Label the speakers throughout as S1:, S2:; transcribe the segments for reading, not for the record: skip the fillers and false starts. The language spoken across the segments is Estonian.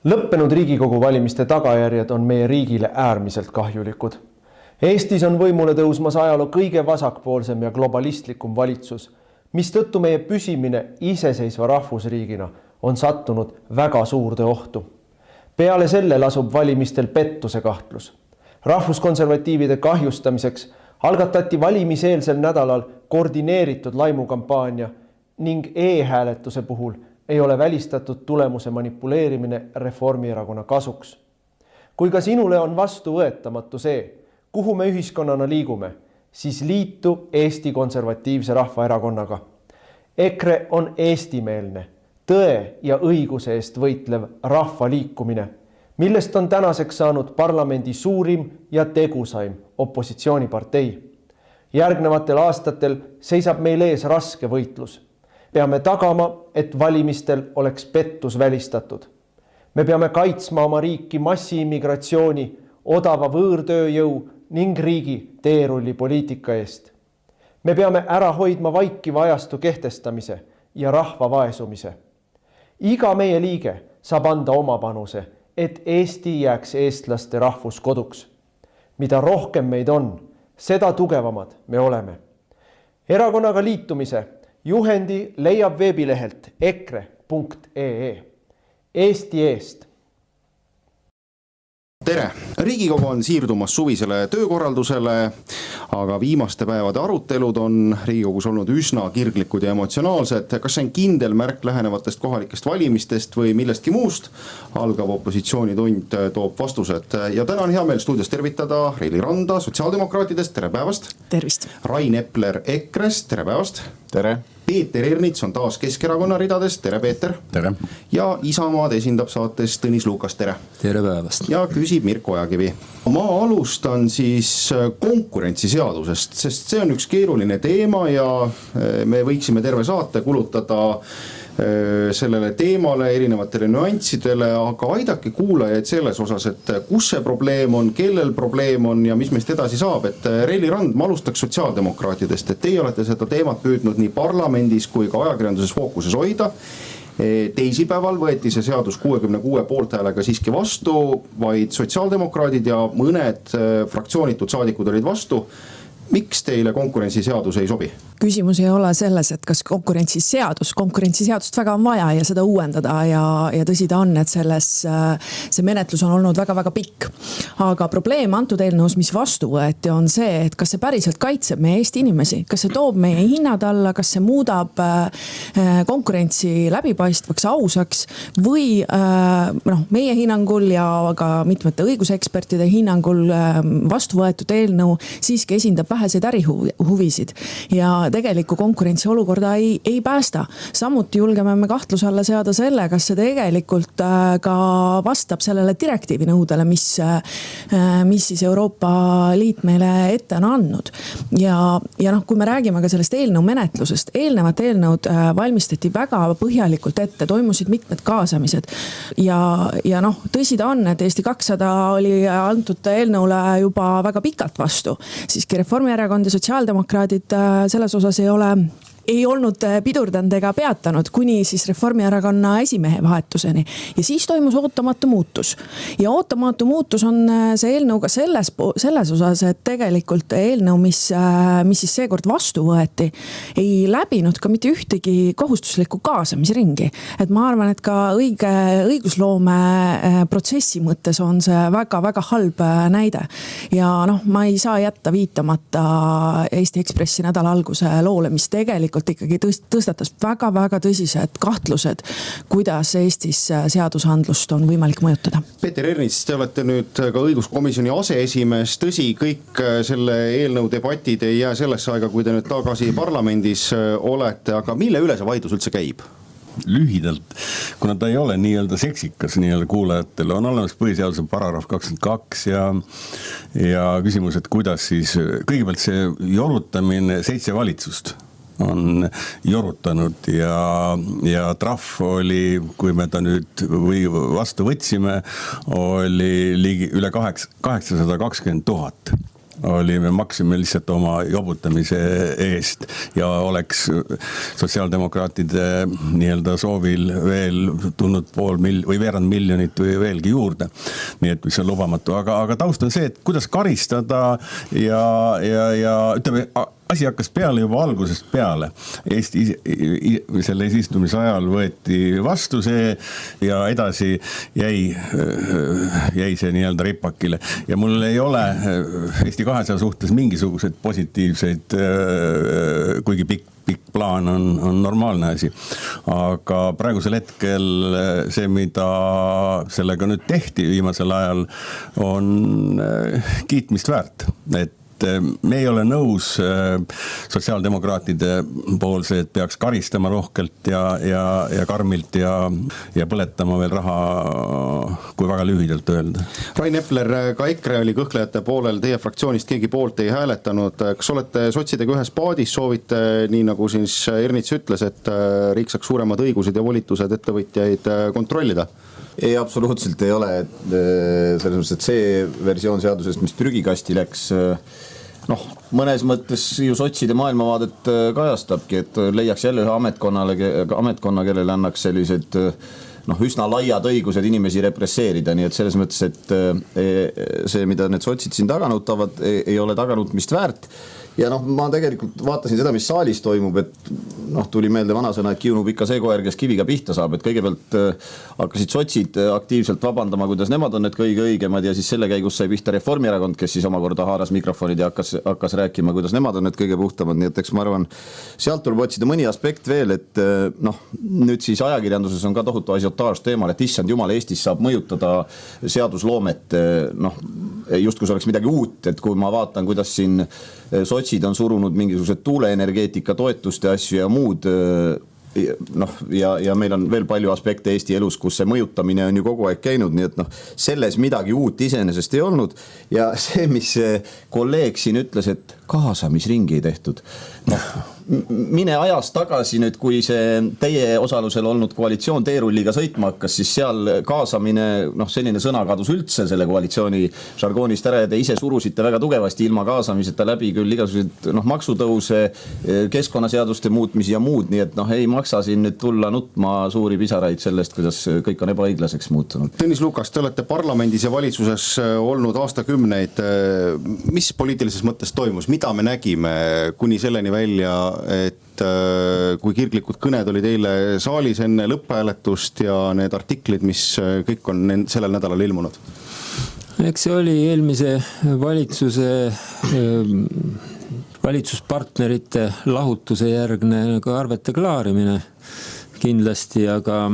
S1: Lõppenud Riigikogu valimiste tagajärjed on meie riigile äärmiselt kahjulikud. Eestis on võimule tõusmas ajaloo kõige vasakpoolsem ja globalistlikum valitsus, mistõttu meie püsimine iseseisva rahvusriigina on sattunud väga suurde ohtu. Peale selle lasub valimistel pettuse kahtlus. Rahvuskonservatiivide kahjustamiseks algatati valimiseelsel nädalal koordineeritud laimukampaania ning e-hääletuse puhul ei ole välistatud tulemuse manipuleerimine Reformierakonna kasuks. Kui ka sinule on vastuvõetamatu see, kuhu me ühiskonnana liigume, siis liitu Eesti Konservatiivse Rahvaerakonnaga. EKRE on eestimeelne, tõe ja õiguse eest võitlev rahvaliikumine, millest on tänaseks saanud parlamendi suurim ja tegusaim opositsioonipartei. Järgnevatel aastatel seisab meil ees raske võitlus. Peame tagama, et valimistel oleks pettus välistatud. Me peame kaitsma oma riiki massiimmigratsiooni, odava võõrtööjõu ning riigi teerullipoliitika eest. Me peame ära hoidma vaikiva ajastu kehtestamise ja rahva vaesumise. Iga meie liige saab anda oma panuse, et Eesti jääks eestlaste rahvuskoduks. Mida rohkem meid on, seda tugevamad me oleme. Erakonnaga liitumise juhendi leiab veebilehelt ekre.ee. Eesti eest.
S2: Tere! Riigikogu on siirdumas suvisele töökorraldusele, aga viimaste päevade arutelud on Riigikogus olnud üsna kirglikud ja emotsionaalsed. Kas see on kindel märk lähenevatest kohalikest valimistest või millestki muust? Algav opositsioonitund toob vastused. Ja täna on hea meel stuudios tervitada Reili Randa sotsiaaldemokraatidest. Tere päevast!
S3: Tervist!
S2: Rain Epler EKRE-st. Tere päevast!
S4: Tere!
S2: Peeter Ernits on taas Keskerakonna ridadest. Tere Peeter!
S4: Tere!
S2: Ja Isamaad esindab saates Tõnis Lukas. Tere!
S4: Tere päevast!
S2: Ja küsib Mirko Ojakivi. Ma alustan siis konkurentsiseadusest, sest see on üks keeruline teema ja me võiksime terve saate kulutada sellele teemale, erinevatele nüanssidele, aga aidake kuulajaid selles osas, et kus see probleem on, kellel probleem on ja mis meist edasi saab. Et Reili Rand, ma alustaks sotsiaaldemokraatidest, et teie olete seda teemat püüdnud nii parlamendis kui ka ajakirjanduses fookuses hoida. Teisipäeval võeti see seadus 66 poolthäälega siiski vastu, vaid sotsiaaldemokraadid ja mõned fraktsioonitud saadikud olid vastu. Miks teile konkurentsiseadus ei sobi?
S3: Küsimus ei ole selles, et kas konkurentsiseadust väga on vaja ja seda uuendada ja tõsi ta on, et see menetlus on olnud väga-väga pikk. Aga probleem antud eelnõus, mis vastu võeti, on see, et kas see päriselt kaitseb meie Eesti inimesi, kas see toob meie hinnad alla, kas see muudab konkurentsi läbipaistvaks, ausaks või meie hinnangul ja ka mitmete õigusekspertide hinnangul vastu võetud eelnõu siiski esindab väheseid ärihuvisid ja tegelikku konkurentsiolukorda ei päästa. Samuti julgeme me kahtluse alla seada selle, kas see tegelikult ka vastab sellele direktiivi nõudele, mis siis Euroopa Liit meile ette on andnud. Ja kui me räägime ka sellest eelnõu menetlusest, eelnevat eelnõud valmistati väga põhjalikult ette, toimusid mitmed kaasamised. Ja tõsi ta on, et Eesti 200 oli antud eelnõule juba väga pikalt vastu. Siiski Reformierakond ja sotsiaaldemokraadid selles osas ei olnud pidurdanud ega peatanud kuni siis Reformierakonna esimehe vahetuseni. Ja siis toimus ootamatu muutus. Ja ootamatu muutus on see eelnõu ka selles osas, et tegelikult eelnõu, mis siis seekord vastu võeti, ei läbinud ka mitte ühtegi kohustuslikku kaasamisringi. Et ma arvan, et ka õigusloome protsessi mõttes on see väga-väga halb näide. Ja ma ei saa jätta viitamata Eesti Ekspressi nädala alguse loole, mis tegelikult ikkagi tõstatas väga-väga tõsised kahtlused, kuidas Eestis seadusandlust on võimalik mõjutada.
S2: Peeter Ernits, te olete nüüd ka õiguskomisjoni aseesimees. Tõsi, kõik selle eelnõu debatid ei jää sellesse aega, kui te nüüd tagasi parlamendis olete, aga mille üle see vaidlus üldse käib?
S4: Lühidalt, kuna ta ei ole nii-öelda seksikas kuulajatele, on olemas põhiseaduse paragrahv 22 ja küsimus, et kuidas siis kõigepealt see jorutamine 7 valitsust on jorutanud ja trahv oli, kui me ta nüüd või vastu võtsime, oli ligi üle 820 000. me maksime lihtsalt oma jobutamise eest ja oleks sotsiaaldemokraatide nii-öelda soovil veel tulnud või veerand miljonit või veelgi juurde. Nii et mis on lubamatu, aga taust on see, et kuidas karistada ja ütleme, asi hakkas peale juba algusest peale. Eesti selle istumise ajal võeti vastu see ja edasi jäi see nii-öelda ripakile. Ja mul ei ole Eesti 200 suhtes mingisuguseid positiivseid, kuigi pikk plaan on normaalne asi. Aga praegusel hetkel see, mida sellega nüüd tehti viimasel ajal, on kiitmist väärt. Et me ei ole nõus sotsiaaldemokraatide poolse, et peaks karistama rohkelt ja karmilt ja põletama veel raha, kui väga lühidalt öelda.
S2: Rain Epler, ka EKRE oli kõhklejate poolel, teie fraktsioonist keegi poolt ei hääletanud. Kas olete sotsidega ühes paadis, soovite, nii nagu siis Ernits ütles, et riik saaks suuremad õigused ja volitused ettevõtjaid kontrollida?
S5: Ei, absoluutselt ei ole. Selles mõttes, et see versioon seadusest, mis prügikasti läks, mõnes mõttes ju sotside maailmavaadet kajastabki, et leiaks jälle ühe ametkonna, kellele annaks sellised üsna laiad õigused inimesi represseerida, nii et selles mõttes, et see, mida need sotsid siin taganutavad, ei ole taganutmist väärt. Ja ma tegelikult vaatasin seda, mis saalis toimub, et tuli meelde vanasõna, et kiunub ikka see koer, kes kiviga pihta saab, et kõigepealt hakkasid sotsid aktiivselt vabandama, kuidas nemad on need kõige õigemad ja siis selle käigus sai pihta Reformierakond, kes siis omakorda haaras mikrofonid ja hakkas rääkima, kuidas nemad on need kõige puhtamad, nii et eks ma arvan, sealt tuleb otsida mõni aspekt veel, et nüüd siis ajakirjanduses on ka tohutu asiotaaž teemal, et issand jumal, Eestis saab mõjutada seadusloomet, just kui see oleks midagi uut, et kui ma vaatan, kuidas siin sotsid on surunud mingisugused tuuleenergeetika toetuste asju ja muud, ja meil on veel palju aspekte Eesti elus, kus see mõjutamine on ju kogu aeg käinud, nii et selles midagi uut iseenesest ei olnud. Ja see, mis kolleeg siin ütles, et kaasamisringi ei tehtud. Mine ajas tagasi nüüd, kui see teie osalusel olnud koalitsioon teerulliga sõitma hakkas, siis seal kaasamine, selline sõna kadus üldse selle koalitsiooni žargoonist ära ja te ise surusite väga tugevasti ilma kaasamiseta läbi küll igasugused maksutõuse, keskkonnaseaduste muutmisi ja muud, nii et ei maksa siin nüüd tulla nutma suuri pisaraid sellest, kuidas kõik on ebaõiglaseks muutunud.
S2: Tõnis Lukas, te olete parlamendis ja valitsuses olnud aastakümneid. Mis poliitilises mõttes toimus? Mida me nägime kuni selleni välja, et kui kirglikud kõned olid eile saalis enne lõpphääletust ja need artiklid, mis kõik on sellel nädalal ilmunud?
S6: Eks see oli eelmise valitsuspartnerite lahutuse järgne arvete klaarimine kindlasti, aga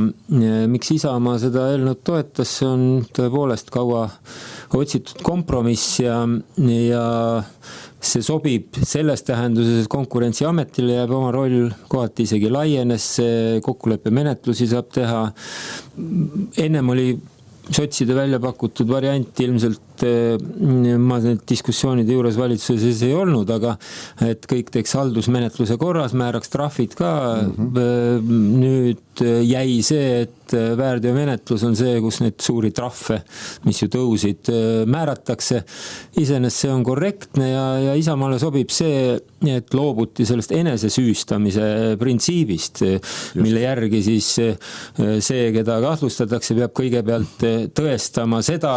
S6: miks Isamaa seda eelnõud toetas, see on tõepoolest kaua otsitud kompromiss ja see sobib selles tähenduses, et Konkurentsiametile jääb oma roll, kohati isegi laienes, kokkuleppe menetlusi saab teha. Ennem oli sotside välja pakutud variant ilmselt, ma need diskussioonide juures valitsuses ei olnud, aga et kõik teeks haldusmenetluse korras, määraks trahvid ka. Nüüd jäi see, et väärteomenetlus on see, kus need suuri trahve, mis ju tõusid, määratakse. Iseenesest see on korrektne ja Isamaale sobib see, et loobuti sellest enesesüüstamise printsiibist, mille järgi siis see, keda kahtlustatakse, peab kõigepealt tõestama seda,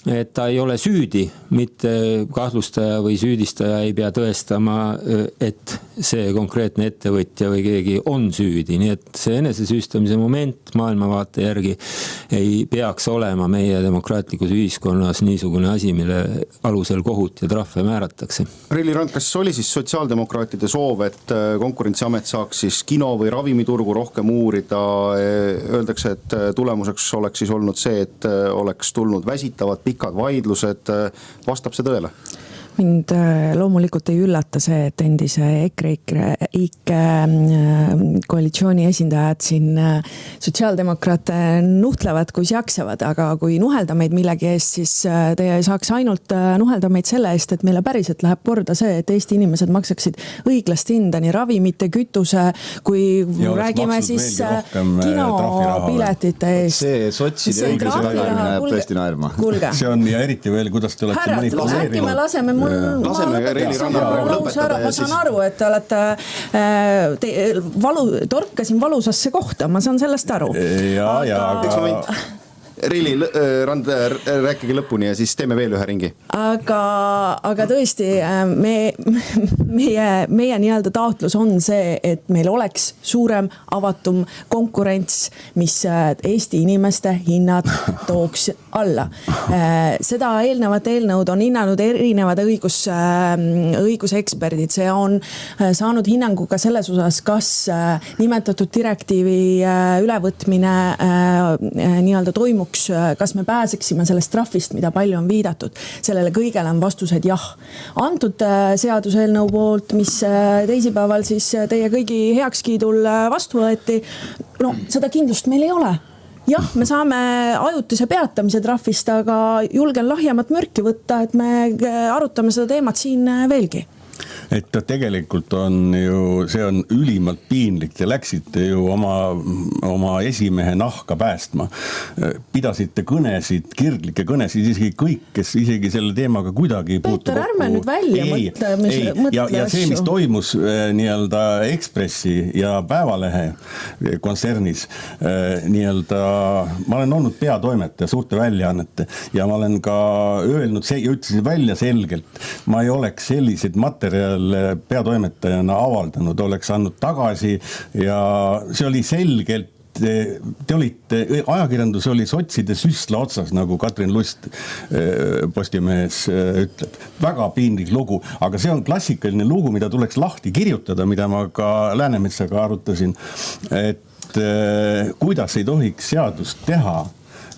S6: et ta ei ole süüdi, mitte kahtlustaja või süüdistaja ei pea tõestama, et see konkreetne ettevõtja või keegi on süüdi. Nii et see enesesüüstamise moment maailmavaate järgi ei peaks olema meie demokraatlikus ühiskonnas niisugune asi, mille alusel kohut ja trahve määratakse.
S2: Reili Rand, kas oli siis sotsiaaldemokraatide soov, et Konkurentsiamet saaks siis kino või ravimiturgu rohkem uurida? Öeldakse, et tulemuseks oleks siis olnud see, et oleks tulnud väsitavad pikad vaidlused. Vastab see tõele?
S3: Mind loomulikult ei üllata see, et endise EKRE koalitsiooni esindajad siin sotsiaaldemokraate nuhtlevad, kui jaksavad, aga kui nuhelda meid millegi eest, siis teie saaks ainult nuhelda meid selle eest, et meile päriselt läheb korda see, et Eesti inimesed maksaksid õiglast hinda nii ravimite, kütuse, kui räägime siis kinopiletite eest.
S5: See sotside õigluse väga jääb tõesti naerma.
S3: Kuulge.
S4: See on ja eriti veel, kuidas te olete manipuleerinud.
S3: Äkki me laseme
S2: Laseme Reili Rannal praegu lõpetada ja
S3: ma saan aru, et te olete torkasin valusasse kohta, ma saan sellest aru.
S2: Reili Rand, rääkige lõpuni ja siis teeme veel ühe ringi.
S3: Aga tõesti, meie nii-öelda taotlus on see, et meil oleks suurem avatum konkurents, mis Eesti inimeste hinnad tooks alla. Seda eelnevat eelnõud on hinnanud erinevad õiguseksperdid. See on saanud hinnangu ka selles osas, kas nimetatud direktiivi ülevõtmine nii-öelda toimuks, kas me pääseksime sellest trahvist, mida palju on viidatud. Sellele kõigele on vastused jah. Antud seaduseelnõu poolt, mis teisipäeval siis teie kõigi heakskiidul vastu võeti, no seda kindlust meil ei ole. Jah, me saame ajutise peatamise trahvist, aga julgen lahjemat mürki võtta, et me arutame seda teemat siin veelgi.
S4: Et tegelikult on ju, see on ülimalt piinlik, te läksite ju oma esimehe nahka päästma. Pidasite kõnesid, kirglikke kõnesid, isegi kõik, kes isegi selle teemaga kuidagi puutu
S3: kokku. Peeter, ärme nüüd välja mõtle
S4: ja see, mis toimus nii-öelda Ekspressi ja Päevalehe kontsernis, nii-öelda, ma olen olnud peatoimetaja suurte väljaannete ja ma olen ka öelnud, ütlesin välja selgelt, ma ei oleks selliseid materjale peatoimetajana avaldanud, oleks andnud tagasi ja see oli selgelt, te olite, ajakirjandus oli sotside süstla otsas, nagu Katrin Lust Postimehes ütleb. Väga piinlik lugu, aga see on klassikaline lugu, mida tuleks lahti kirjutada, mida ma ka Läänemetsaga arutasin, et kuidas ei tohiks seadust teha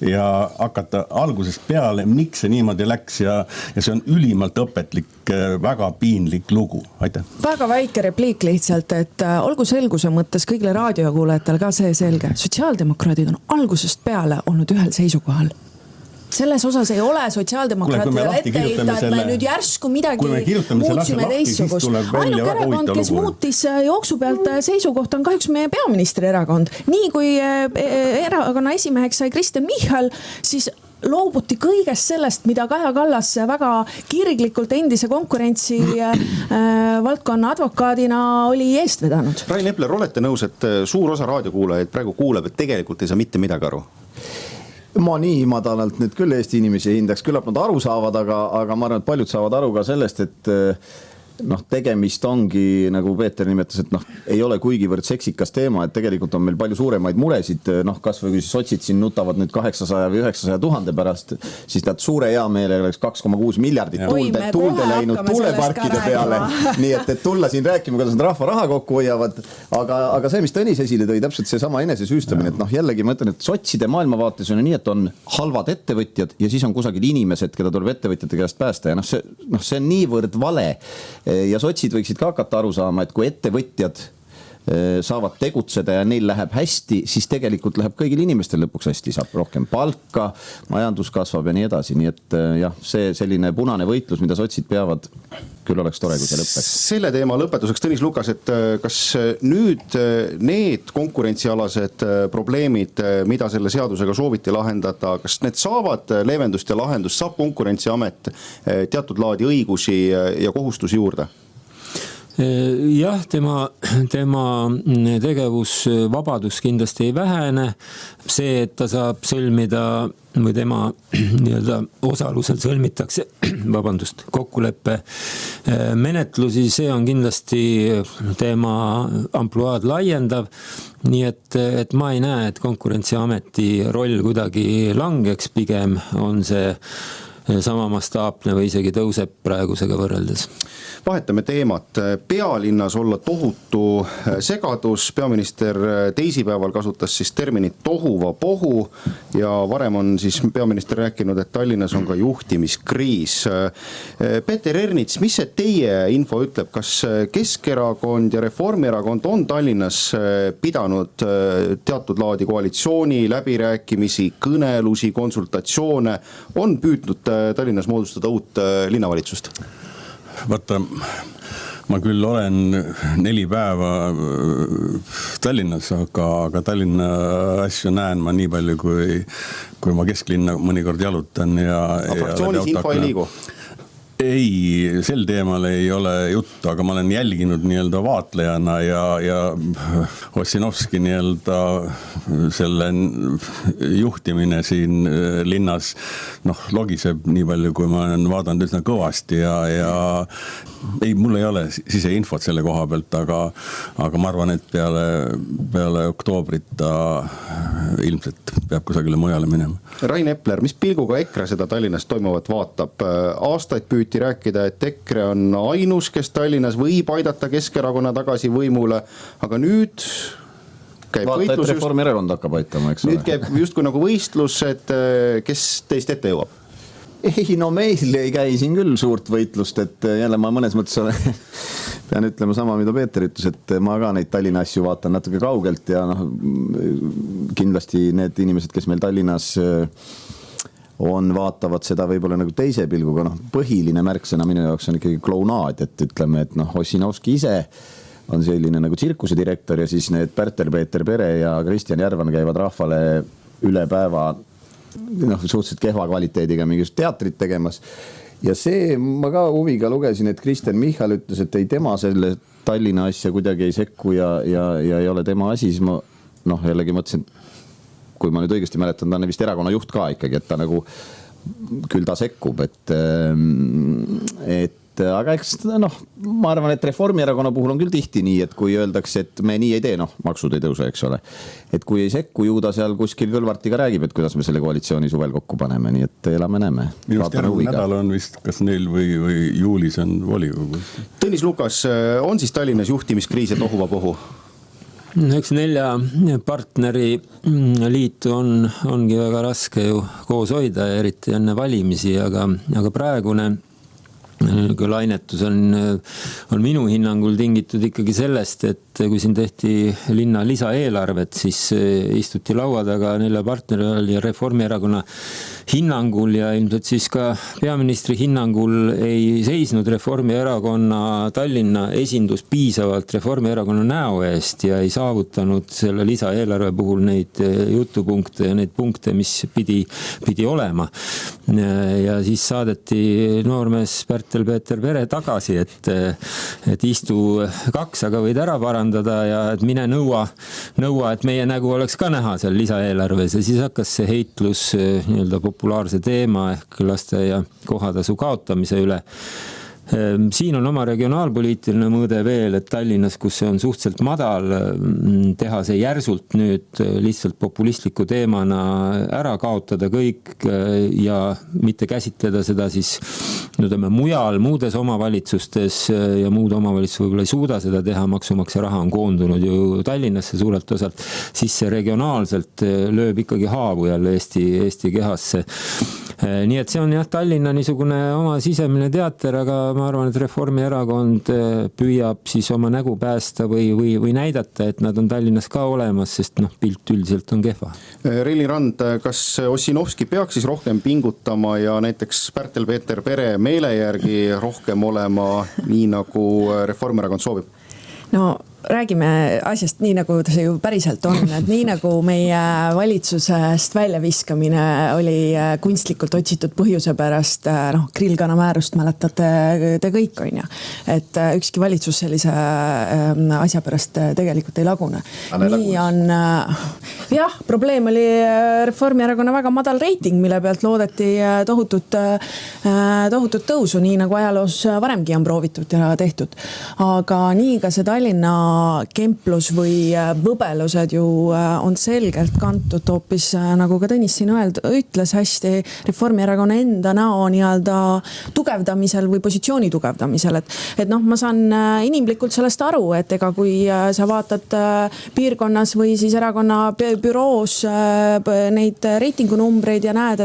S4: ja hakata algusest peale, miks see niimoodi läks ja see on ülimalt õpetlik, väga piinlik lugu. Aitäh.
S3: Väga väike repliik lihtsalt, et olgu selguse mõttes kõigile raadiokuulajatele ka see selge. Sotsiaaldemokraadid on algusest peale olnud ühel seisukohal. Selles osas ei ole sotsiaaldemokraatidele ette heita, et me nüüd järsku midagi muutsime teistsugust. Ainuke erakond, kes muutis jooksu pealt seisukoht, on kahjuks meie peaministri erakond. Nii kui erakonna esimeheks sai Kristen Michal, siis loobuti kõigest sellest, mida Kaja Kallas väga kirglikult endise konkurentsi valdkonna advokaadina oli eest vedanud.
S2: Rain Epler, olete nõus, et suur osa raadiokuulajaid praegu kuuleb, et tegelikult ei saa mitte midagi aru?
S5: Ma nii madalalt nüüd küll Eesti inimesi hindaks, küllap nad aru saavad, aga ma arvan, et paljud saavad aru ka sellest, et tegemist ongi, nagu Peeter nimetas, et ei ole kuigivõrd seksikas teema, et tegelikult on meil palju suuremaid muresid, kas või kui sotsid siin nutavad nüüd 800 või 900 000 pärast, siis nad suure hea meelega oleks 2,6 miljardit tuulde läinud tuuleparkide peale. Nii et tulla siin rääkima, kuidas nad rahva raha kokku hoiavad, aga see, mis Tõnis esile tõi, täpselt see sama enesesüüstamine, et jällegi ma ütlen, et sotside maailmavaates on nii, et on halvad ettevõtjad ja siis on kusagil inimesed, keda tuleb ettevõtjate käest päästa ja see on niivõrd vale. Ja sotsid võiksid ka hakata aru saama, et kui ettevõtjad saavad tegutseda ja neil läheb hästi, siis tegelikult läheb kõigil inimestel lõpuks hästi, saab rohkem palka, majandus kasvab ja nii edasi. Nii et jah, see selline punane võitlus, mida sotsid peavad, küll oleks tore, kui see lõppeks.
S2: Selle teema lõpetuseks, Tõnis Lukas, et kas nüüd need konkurentsialased probleemid, mida selle seadusega sooviti lahendada, kas need saavad leevendust ja lahendust, saab Konkurentsiamet teatud laadi õigusi ja kohustusi juurde?
S6: Jah, tema tegevusvabadus kindlasti ei vähene. See, et ta saab sõlmida või tema nii-öelda osalusel sõlmitakse kokkuleppe menetlusi, see on kindlasti tema ampluaad laiendav. Nii et ma ei näe, et Konkurentsiameti roll kuidagi langeks, pigem on see sama mastaapne või isegi tõuseb praegusega võrreldes.
S2: Vahetame teemat. Pealinnas olla tohutu segadus. Peaminister teisipäeval kasutas siis terminit tohuva pohu ja varem on siis peaminister rääkinud, et Tallinnas on ka juhtimiskriis. Peeter Ernits, mis see teie info ütleb? Kas Keskerakond ja Reformierakond on Tallinnas pidanud teatud laadi koalitsiooni, läbirääkimisi, kõnelusi, konsultatsioone, on püüdnud Tallinnas moodustada uut linnavalitsust?
S4: Vaata, ma küll olen 4 päeva Tallinnas, aga Tallinna asju näen ma nii palju, kui ma kesklinna mõnikord jalutan.
S2: Fraktsioonis info ei liigu?
S4: ei, sel teemal ei ole juttu, aga ma olen jälginud nii-öelda vaatlejana ja Ossinovski nii-öelda selle juhtimine siin linnas logiseb nii palju, kui ma olen vaadanud üsna kõvasti ja ei, mul ei ole siseinfot selle koha pealt, aga ma arvan, et peale oktoobrit ta ilmselt peab kusagile mujale minema.
S2: Rain Epler, mis pilguga EKRE seda Tallinnas toimuvat vaatab? Aastaid püüti rääkida, et EKRE on ainus, kes Tallinnas võib aidata Keskerakonna tagasi võimule, aga nüüd käib
S5: vaata,
S2: võitlus.
S5: et Reformierakond hakkab aitama, eks ole.
S2: Nüüd käib justkui nagu võistlus, et kes teist ette jõuab?
S5: Ei, no meil ei käi siin küll suurt võitlust, et jälle ma mõnes mõttes pean ütlema sama, mida Peeter ütles, et ma ka neid Tallinna asju vaatan natuke kaugelt ja kindlasti need inimesed, kes meil Tallinnas on, vaatavad seda võib-olla nagu teise pilguga, põhiline märksõna minu jaoks on ikkagi klounaad, et ütleme, et Ossinovski ise on selline nagu tsirkusedirektor ja siis need Pärtel-Peeter Pere ja Kristjan Järvan käivad rahvale üle päeva suhteliselt kehva kvaliteediga mingisugust teatrit tegemas. Ja see, ma ka huviga lugesin, et Kristen Michal ütles, et ei tema selle Tallinna asja kuidagi ei sekku ja ei ole tema asi, siis ma jällegi mõtlesin, kui ma nüüd õigesti mäletan, ta on vist erakonna juht ka ikkagi, et ta nagu küll ta sekkub, aga eks ma arvan, et Reformierakonna puhul on küll tihti nii, et kui öeldakse, et me nii ei tee, maksud ei tõuse, eks ole. Et kui ei sekku, ju ta seal kuskil Kõlvartiga räägib, et kuidas me selle koalitsiooni suvel kokku paneme, nii et elame-näeme.
S4: Minust järgmine nädal on vist kas neil või juulis on volikogu.
S2: Tõnis Lukas, on siis Tallinnas juhtimiskriis ja tohuvabohu?
S6: Eks 4 partneri liitu ongi väga raske ju koos hoida, eriti enne valimisi, aga praegune lainetus on minu hinnangul tingitud ikkagi sellest, et kui siin tehti linna lisaeelarvet, siis istuti laua taga 4 partneri all ja Reformierakonna hinnangul ja ilmselt siis ka peaministri hinnangul ei seisnud Reformierakonna Tallinna esindus piisavalt Reformierakonna näo eest ja ei saavutanud selle lisaeelarve puhul neid jutupunkte ja neid punkte, mis pidi olema. Ja siis saadeti noormees Pärtel-Peeter Pere tagasi, et istu 2, aga võid ära parandada ja et mine nõua, et meie nägu oleks ka näha seal lisaeelarves ja siis hakkas see heitlus nii-öelda populaarse teema ehk lasteaia kohatasu kaotamise üle. Siin on oma regionaalpoliitiline mõõde veel, et Tallinnas, kus see on suhteliselt madal, teha see järsult nüüd lihtsalt populistliku teemana ära kaotada kõik ja mitte käsitleda seda siis mujal, muudes omavalitsustes ja muud omavalitsused võib-olla ei suuda seda teha, maksumaksja raha on koondunud ju Tallinnasse suurelt osalt, siis see regionaalselt lööb ikkagi haavu jälle Eesti kehasse. Nii et see on jah Tallinna niisugune oma sisemine teater, aga ma arvan, et Reformierakond püüab siis oma nägu päästa või näidata, et nad on Tallinnas ka olemas, sest pilt üldiselt on kehva.
S2: Reili Rand, kas Ossinovski peaks siis rohkem pingutama ja näiteks Pärtel-Peeter Pere meele järgi rohkem olema nii, nagu Reformierakond soovib?
S3: No räägime asjast nii, nagu see ju päriselt on, et nii nagu meie valitsusest väljaviskamine oli kunstlikult otsitud põhjuse pärast, grillkana määrust mäletate te kõik, on ju. Et ükski valitsus sellise asja pärast tegelikult ei lagune. Nii on, jah, probleem oli Reformierakonna väga madal reiting, mille pealt loodeti tohutut tõusu, nii nagu ajaloos varemgi on proovitud ja tehtud. Aga nii ka see Tallinna kemplus või võbelused ju on selgelt kantud hoopis, nagu ka Tõnis siin ütles hästi, Reformierakonna enda näo nii-öelda tugevdamisel või positsiooni tugevdamisel. Et ma saan inimlikult sellest aru, et ega kui sa vaatad piirkonnas või siis erakonna büroos neid reitingunumbreid ja näed,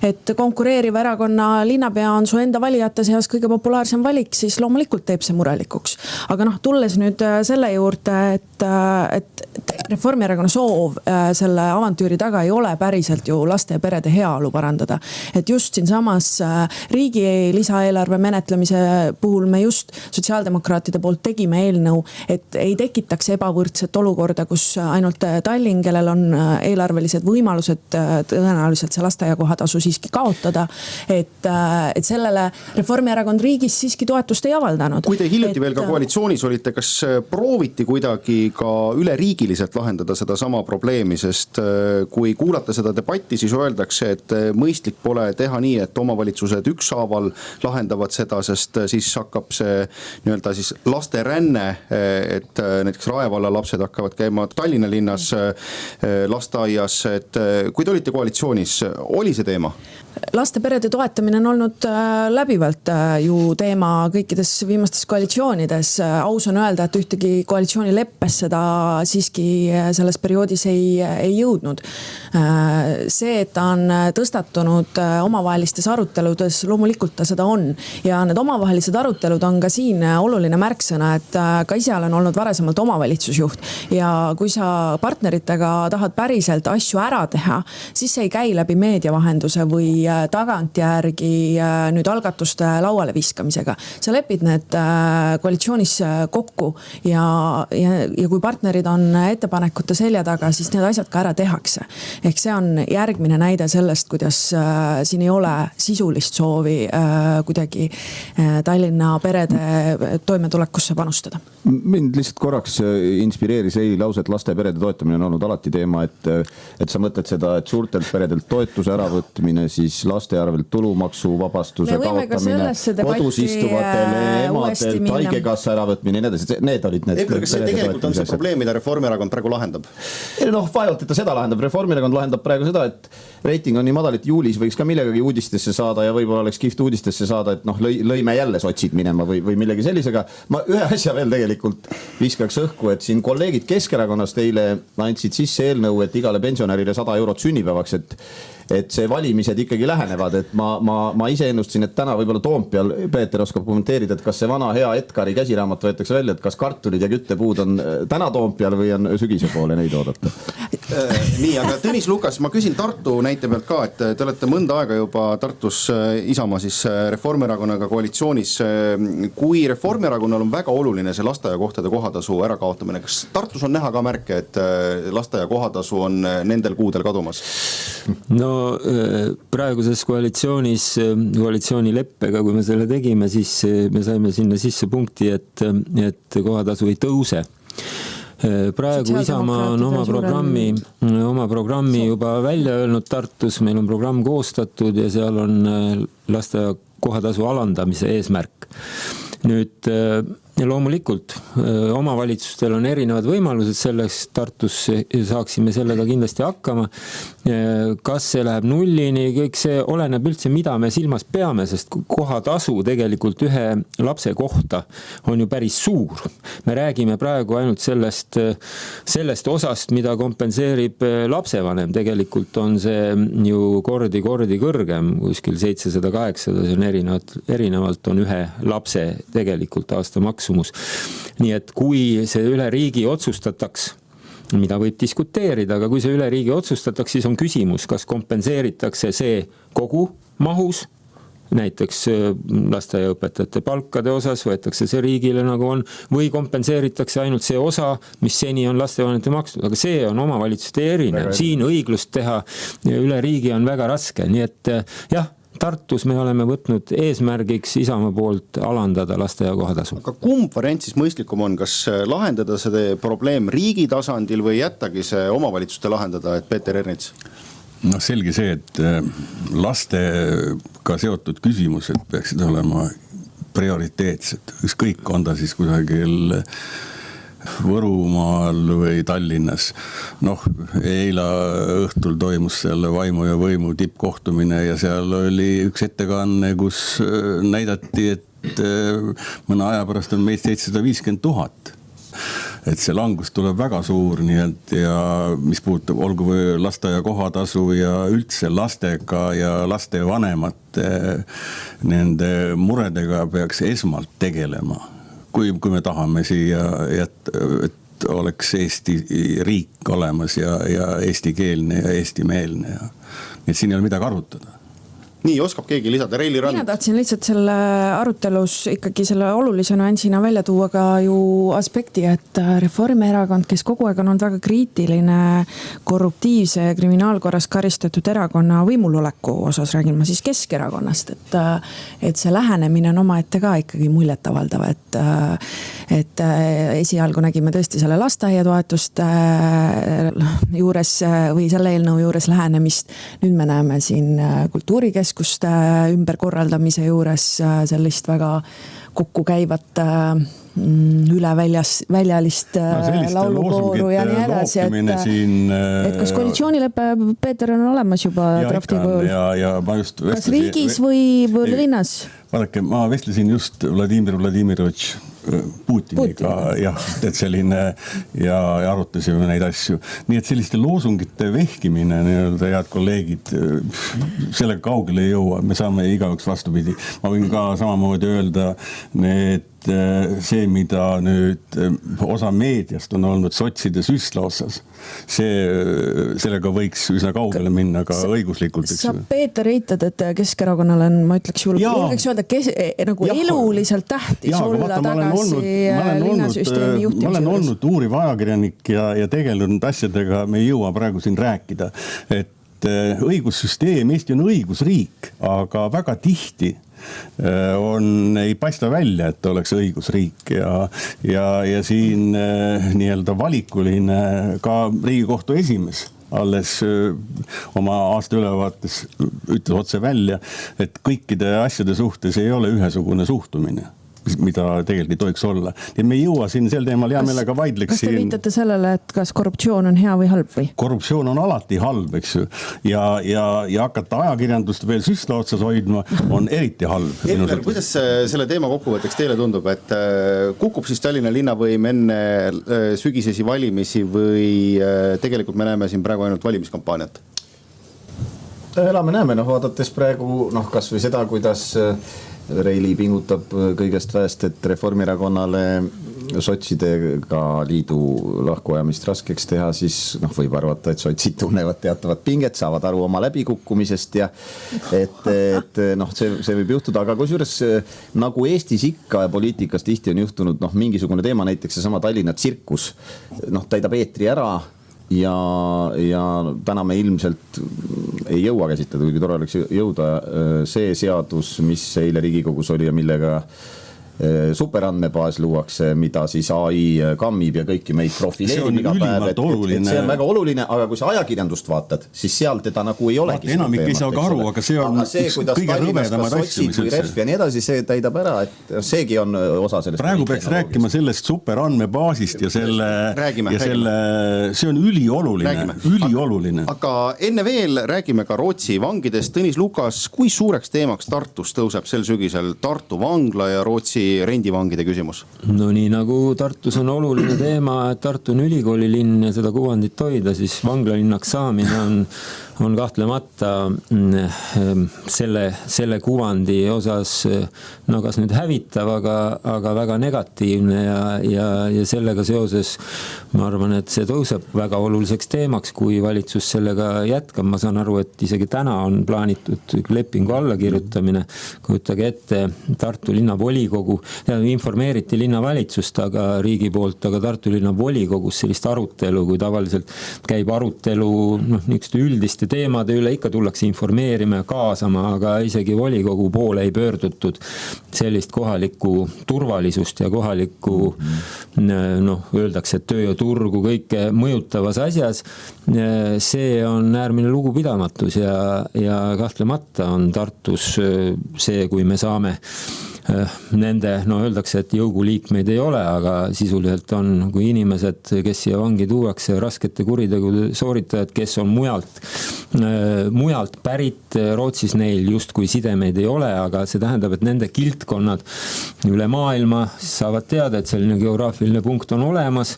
S3: et konkureeriva erakonna linnapea on su enda valijate seas kõige populaarsem valik, siis loomulikult teeb see murelikuks. Aga tulles nüüd selle juurde, et Reformierakonna soov selle avantüüri taga ei ole päriselt ju laste ja perede heaolu parandada. Et just siinsamas riigi lisaeelarve menetlemise puhul me just sotsiaaldemokraatide poolt tegime eelnõu, et ei tekitaks ebavõrdset olukorda, kus ainult Tallinn, kellel on eelarvelised võimalused tõenäoliselt see lasteaia kohatasu siiski kaotada, et sellele Reformierakond riigis siiski toetust ei avaldanud.
S2: Kui te hiljuti veel ka koalitsioonis olite, kas prooviti kuidagi ka üleriigiliselt lahendada seda sama probleemi, sest kui kuulata seda debatti, siis öeldakse, et mõistlik pole teha nii, et omavalitsused ükshaaval lahendavad seda, sest siis hakkab see nii-öelda siis laste ränne, et näiteks Rae valla lapsed hakkavad käima Tallinna linnas lasteaias, et kui te olite koalitsioonis, oli see teema?
S3: Laste perede toetamine on olnud läbivalt ju teema kõikides viimastes koalitsioonides. Aus on öelda, et ühtegi koalitsioonileppes seda siiski selles perioodis ei jõudnud. See, et ta on tõstatunud omavahelistes aruteludes, loomulikult ta seda on. Ja need omavahelised arutelud on ka siin oluline märksõna, et ka ise olen olnud varasemalt omavalitsusjuht. Ja kui sa partneritega tahad päriselt asju ära teha, siis see ei käi läbi meedia vahenduse või tagantjärgi nüüd algatuste lauale viskamisega. Sa lepid need koalitsioonis kokku ja kui partnerid on ettepanekute selja taga, siis need asjad ka ära tehakse. Ehk see on järgmine näide sellest, kuidas siin ei ole sisulist soovi kuidagi Tallinna perede toimetulekusse panustada.
S5: Mind lihtsalt korraks inspireeris lause, et laste ja perede toetamine on olnud alati teema, et sa mõtled seda, et suurtelt peredelt toetuse äravõtmine, siis laste arvelt tulumaksuvabastuse kaotamine, kodus istuvatele emadelt haigekassa äravõtmine, need olid need.
S2: Kas see tegelikult on see probleem, mida Reformierakond praegu lahendab?
S5: Vaevalt, et ta seda lahendab. Reformierakond lahendab praegu seda, et reiting on nii madal, et juulis võiks ka millegagi uudistesse saada ja võib-olla oleks kihvt uudistesse saada, et lõime jälle sotsid minema või millegi sellisega. Ma ühe asja veel tegelikult viskaks õhku, et siin kolleegid Keskerakonnast eile andsid sisse eelnõu, et igale pensionärile 100 eurot sünnipäevaks, et see valimised ikkagi lähenevad, et ma ise ennustasin, et täna võib-olla Toompeal, Peeter oskab kommenteerida, et kas see vana hea Edgari käsiraamat võetakse välja, et kas kartulid ja küttepuud on täna Toompeal või on sügise poole neid oodata?
S2: Nii, aga Tõnis Lukas, ma küsin Tartu näite pealt ka, et te olete mõnda aega juba Tartus Isamaa siis Reformierakonnaga koalitsioonis. Kui Reformierakonnal on väga oluline see lasteaiakohtade kohatasu ärakaotamine, kas Tartus on näha ka märke, et lasteaia kohatasu on nendel kuudel kadumas?
S6: No praeguses koalitsioonis, koalitsioonileppega, kui me selle tegime, siis me saime sinna sisse punkti, et kohatasu ei tõuse. Praegu Isamaa on oma programmi juba välja öelnud Tartus, meil on programm koostatud ja seal on lasteaia kohatasu alandamise eesmärk. Nüüd loomulikult omavalitsustel on erinevad võimalused selleks, Tartus saaksime sellega kindlasti hakkama. Kas see läheb nullini, kõik see oleneb üldse, mida me silmas peame, sest kohatasu tegelikult ühe lapse kohta on ju päris suur. Me räägime praegu ainult sellest osast, mida kompenseerib lapsevanem. Tegelikult on see ju kordi kõrgem, kuskil 700-800, see on erinevalt on ühe lapse tegelikult aasta maksumus. Nii et kui see üle riigi otsustataks, mida võib diskuteerida, aga kui see üle riigi otsustataks, siis on küsimus, kas kompenseeritakse see kogu mahus, näiteks lasteaiaõpetajate palkade osas võetakse see riigile nagu on, või kompenseeritakse ainult see osa, mis seni on lastevanemate makstud, aga see on omavalitsuste erinev. Siin õiglust teha üle riigi on väga raske, nii et jah, Tartus me oleme võtnud eesmärgiks Isamaa poolt alandada lasteaia kohatasu.
S2: Aga kumb variant siis mõistlikum on, kas lahendada see probleem riigi tasandil või jättagi see omavalitsuste lahendada, et Peeter Ernits?
S4: No selge see, et lastega seotud küsimused peaksid olema prioriteetsed. Ükskõik on ta siis kusagil Võrumaal või Tallinnas. Eila õhtul toimus seal Vaimu ja võimu tippkohtumine ja seal oli üks ettekanne, kus näidati, et mõne aja pärast on meist 750 000. Et see langus tuleb väga suur, nii et ja mis puudutab olgu lasteaia kohatasu ja üldse lastega ja laste vanemate nende muredega peaks esmalt tegelema. Kui me tahame siia oleks Eesti riik olemas ja eestikeelne ja eestimeelne ja nii et siin ei ole midagi arutada.
S2: Nii, oskab keegi lisada? Reili Rand.
S3: Mina tahtsin lihtsalt selle arutelus ikkagi selle olulise nüansina välja tuua ka ju aspekti, et Reformierakond, kes kogu aeg on olnud väga kriitiline korruptiivse ja kriminaalkorras karistatud erakonna võimuloleku osas, räägin ma siis Keskerakonnast, et see lähenemine on omaette ka ikkagi muljetavaldav, et esialgu nägime tõesti selle lasteaiatoetuste juures või selle eelnõu juures lähenemist. Nüüd me näeme siin kultuurikeskuste ümberkorraldamise juures sellist väga kokku käivat üleväljalist laulukooru ja nii edasi, et kas koalitsioonilepe, Peeter, on olemas juba drafti kujul? Kas riigis või linnas?
S4: Vaadake, ma vestlesin just Vladimir Vladimirovitš Putiniga, jah, et selline ja arutasime neid asju. Nii et selliste loosungite vehkimine, nii-öelda head kolleegid, sellega kaugele ei jõua, me saame igaüks vastupidi. Ma võin ka samamoodi öelda, et see, mida nüüd osa meediast on olnud sotside süstla osas, sellega võiks üsna kaugele minna ka õiguslikult.
S3: Sa, Peeter, eitad, et Keskerakonnal on, ma ütleks julgeks öelda, nagu eluliselt tähtis olla tagasi linnasüsteemi juhtimise.
S4: Ma olen olnud uuriv ajakirjanik ja tegelenud asjadega, me ei jõua praegu siin rääkida, et õigussüsteem, Eesti on õigusriik, aga väga tihti ei paista välja, et oleks õigusriik ja siin nii-öelda valikuline ka Riigikohtu esimees alles oma aasta ülevaates ütles otse välja, et kõikide asjade suhtes ei ole ühesugune suhtumine, mida tegelikult ei tohiks olla. Ja me ei jõua siin sel teemal hea meelega vaidleks.
S3: Kas te viitate sellele, et kas korruptsioon on hea või halb või?
S4: Korruptsioon on alati halb, eks ju. Ja hakata ajakirjandust veel süstla otsas hoidma on eriti halb.
S2: Edler, kuidas selle teema kokkuvõtteks teile tundub, et kukub siis Tallinna linnavõim enne sügisesi valimisi või tegelikult me näeme siin praegu ainult valimiskampaaniat?
S5: Elame-näeme, vaadates praegu kas või seda, kuidas Reili pingutab kõigest väest, et Reformierakonnale sotsidega liidu lahkuajamist raskeks teha, siis võib arvata, et sotsid tunnevad teatavat pinget, saavad aru oma läbikukkumisest ja see võib juhtuda, aga kusjuures nagu Eestis ikka ja poliitikas tihti on juhtunud mingisugune teema, näiteks seesama Tallinna tsirkus, täidab eetri ära ja täna me ilmselt ei jõua käsitleda, kuigi tore oleks jõuda see seadus, mis eile Riigikogus oli ja millega superandmebaas luuakse, mida siis AI kammib ja kõiki meid profileerib iga päev. See on väga oluline, aga kui sa ajakirjandust vaatad, siis seal teda nagu ei olegi.
S4: Enamik ei saa ka aru, aga see on kõige rõvedamad asju.
S5: Ja nii edasi, see täidab ära, et seegi on osa sellest.
S4: Praegu peaks rääkima sellest superandmebaasist ja see on ülioluline.
S2: Aga enne veel räägime ka Rootsi vangidest. Tõnis Lukas, kui suureks teemaks Tartus tõuseb sel sügisel Tartu vangla ja Rootsi rendivangide küsimus?
S6: No nii nagu Tartus on oluline teema, et Tartu on ülikoolilinn ja seda kuvandit hoida, siis vanglalinnaks saamine on kahtlemata selle kuvandi osas kas nüüd hävitav, aga väga negatiivne ja sellega seoses ma arvan, et see tõuseb väga oluliseks teemaks, kui valitsus sellega jätkab. Ma saan aru, et isegi täna on plaanitud lepingu allakirjutamine. Kujutage ette, Tartu linnavolikogu, informeeriti linnavalitsust, aga riigi poolt, aga Tartu linnavolikogus sellist arutelu, kui tavaliselt käib arutelu niisuguste üldiste teemade üle, ikka tullakse informeerima ja kaasama, aga isegi volikogu poole ei pöördutud sellist kohalikku turvalisust ja kohalikku, öeldakse, et tööjõuturgu kõike mõjutavas asjas. See on äärmine lugupidamatus ja kahtlemata on Tartus see, kui me saame nende, öeldakse, et jõuguliikmeid ei ole, aga sisuliselt on, kui inimesed, kes siia vangi tuuakse, raskete kuritegude sooritajad, kes on mujalt pärit, Rootsis neil justkui sidemeid ei ole, aga see tähendab, et nende kildkonnad üle maailma saavad teada, et selline geograafiline punkt on olemas,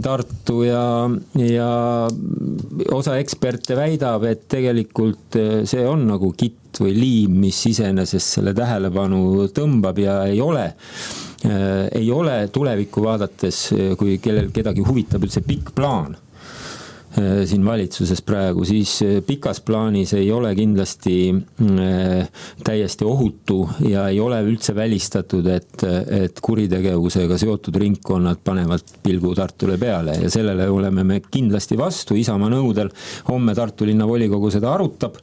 S6: Tartu ja osa eksperte väidab, et tegelikult see on nagu kitt või liim, mis iseenesest selle tähelepanu tõmbab ja ei ole ei ole tulevikku vaadates, kui kedagi huvitab üldse pikk plaan siin valitsuses praegu, siis pikas plaanis ei ole kindlasti täiesti ohutu ja ei ole üldse välistatud, et kuritegevusega seotud ringkonnad panevad pilgu Tartule peale ja sellele oleme me kindlasti vastu. Isamaa nõudel homme Tartu linnavolikogu seda arutab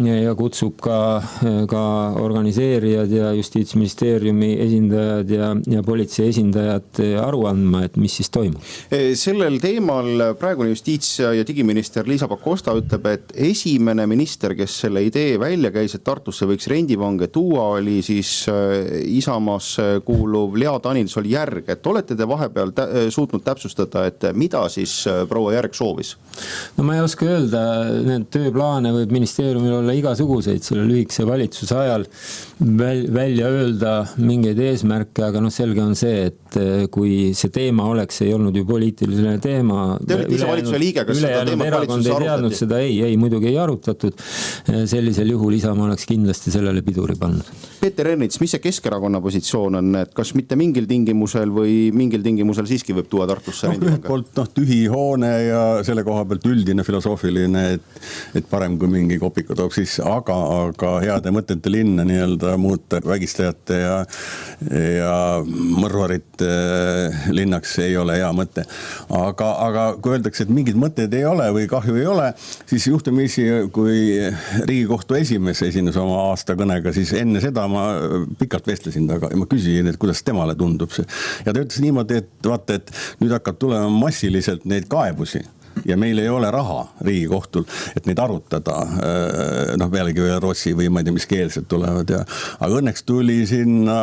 S6: ja kutsub ka organiseerijad ja Justiitsministeeriumi esindajad ja politsei esindajad aru andma, et mis siis toimub.
S2: Sellel teemal praegune justiits- ja digiminister Liisa Pakosta ütleb, et esimene minister, kes selle idee välja käis, et Tartusse võiks rendivange tuua, oli siis Isamaas kuuluv Lea Danilson-Järg. Et olete te vahepeal suutnud täpsustada, et mida siis proua Järg soovis?
S6: No ma ei oska öelda, need tööplaane võib ministeeriumil olla igasuguseid selle lühikese valitsuse ajal välja öelda mingeid eesmärke, aga selge on see, et kui see teema ei olnud ju poliitiline teema.
S2: Te olite ise valitsuse liige, kas seda teemat valitsuses arutati?
S6: Seda ei, muidugi ei arutatud. Sellisel juhul Isamaa oleks kindlasti sellele piduri pannud.
S2: Peeter Ernits, mis see Keskerakonna positsioon on, et kas mitte mingil tingimusel või mingil tingimusel siiski võib tuua Tartusse rendivanga?
S4: Ühelt poolt tühi hoone ja selle koha pealt üldine filosoofiline, et parem kui mingi kopika toob sisse, aga heade mõtete linna nii-öelda muuta vägistajate ja mõrvarite linnaks ei ole hea mõte. Aga kui öeldakse, et mingid mõtted ei ole või kahju ei ole, siis juhtumisi, kui Riigikohtu esimees esines oma aastakõnega, siis enne seda ma pikalt vestlesin taga ja ma küsisin, et kuidas temale tundub see. Ja ta ütles niimoodi, et vaata, et nüüd hakkab tulema massiliselt neid kaebusi ja meil ei ole raha Riigikohtul, et neid arutada. Pealegi Rootsi või ma ei tea, mis keelsed tulevad. Aga õnneks tuli sinna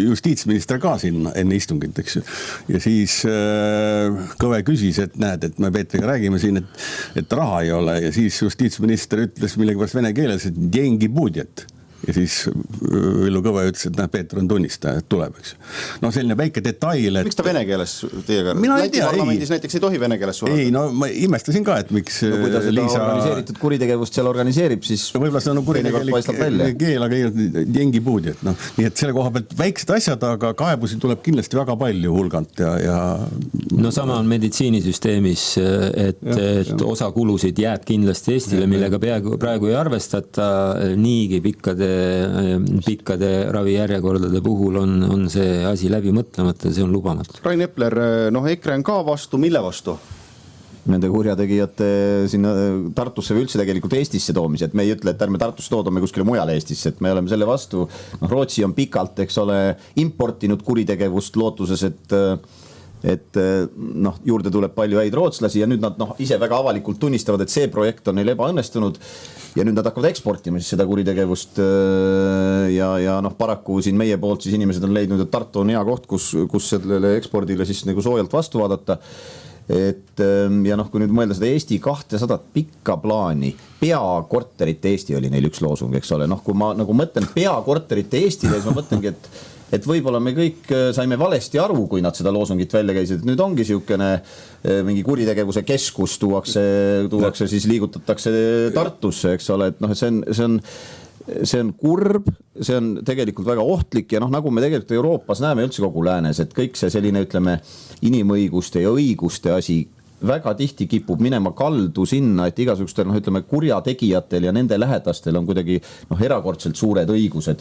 S4: justiitsminister ka sinna enne istungit, eks ju. Ja siis Kõve küsis, et näed, et me Peetriga räägime siin, et raha ei ole. Ja siis justiitsminister ütles millegipärast vene keeles, et деньги будет. Ja siis Villu Kõve ütles, et Peeter on tunnistaja, et tuleb, eks. Selline väike detail, et... Miks
S2: ta vene keeles teiega? Läti parlamendis näiteks ei tohi vene keeles suhelda.
S4: Ei, ma imestasin ka, et miks
S5: kui ta seda organiseeritud kuritegevust seal organiseerib, siis
S4: võib-olla see on kuritegelik keel, aga деньги будет. Nii et selle koha pealt väiksed asjad, aga kaebusi tuleb kindlasti väga palju hulgant ja...
S6: sama on meditsiinisüsteemis, et osa kulusid jääb kindlasti Eestile, millega praegu ei arvestata niigi pikkade ravijärjekordade puhul on see asi läbi mõtlemata, see on lubamatu.
S2: Rain Epler, EKRE on ka vastu, mille vastu?
S5: Nende kurjategijate sinna Tartusse või üldse tegelikult Eestisse toomise, et me ei ütle, et ärme Tartusse toodame kuskile mujale Eestisse, et me oleme selle vastu. Rootsi on pikalt, eks ole, importinud kuritegevust lootuses, et juurde tuleb palju häid rootslasi ja nüüd nad ise väga avalikult tunnistavad, et see projekt on neil ebaõnnestunud ja nüüd nad hakkavad eksportima siis seda kuritegevust ja paraku siin meie poolt siis inimesed on leidnud, et Tartu on hea koht, kus sellele ekspordile siis nagu soojalt vastu vaadata. Ja kui nüüd mõelda seda Eesti 200 pikka plaani, peakorterite Eesti oli neil üks loosung, eks ole. Kui ma nagu mõtlen peakorterite Eestile, siis ma mõtlengi, et võib-olla me kõik saime valesti aru, kui nad seda loosungit välja käisid. Nüüd ongi siukene mingi kuritegevuse keskus tuuakse siis liigutatakse Tartusse, eks ole. See on kurb, see on tegelikult väga ohtlik ja nagu me tegelikult Euroopas näeme üldse kogu läänes, et kõik see selline, ütleme, inimõiguste ja õiguste asi väga tihti kipub minema kaldu sinna, et igasugustel, ütleme, kurjategijatel ja nende lähedastel on kuidagi erakordselt suured õigused.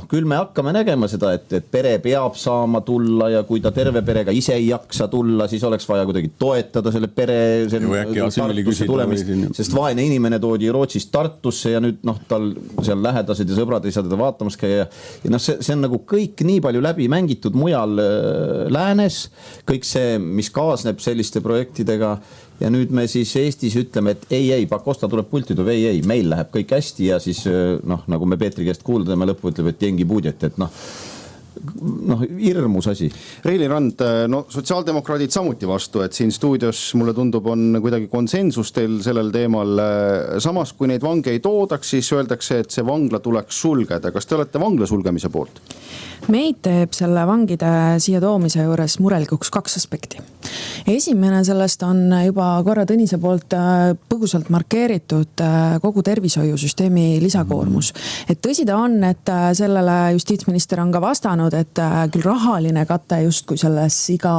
S5: Küll me hakkame nägema seda, et pere peab saama tulla ja kui ta terve perega ise ei jaksa tulla, siis oleks vaja kuidagi toetada selle pere Tartusse tulemist, sest vaene inimene toodi Rootsist Tartusse ja nüüd tal seal lähedased ja sõbrad ei saa teda vaatamas käia. Ja see on nagu kõik nii palju läbi mängitud mujal läänes, kõik see, mis kaasneb selliste projektidega. Ja nüüd me siis Eestis ütleme, et ei, Pakosta tuleb pulti, ei, meil läheb kõik hästi ja siis nagu me Peetri käest kuuldame, lõppu ütleb, et деньги будет, et hirmus asi.
S2: Reili Rand, sotsiaaldemokraadid samuti vastu, et siin stuudios mulle tundub on kuidagi konsensus teil sellel teemal. Samas, kui neid vange ei toodaks, siis öeldakse, et see vangla tuleks sulgeda. Kas te olete vangla sulgemise poolt?
S3: Meid teeb selle vangide siia toomise juures murelikuks kaks aspekti. esimene sellest on juba korra Tõnise poolt põgusalt markeeritud kogu tervishoiusüsteemi lisakoormus. Et tõsi ta on, et sellele justiitsminister on ka vastanud, et küll rahaline kate justkui selles iga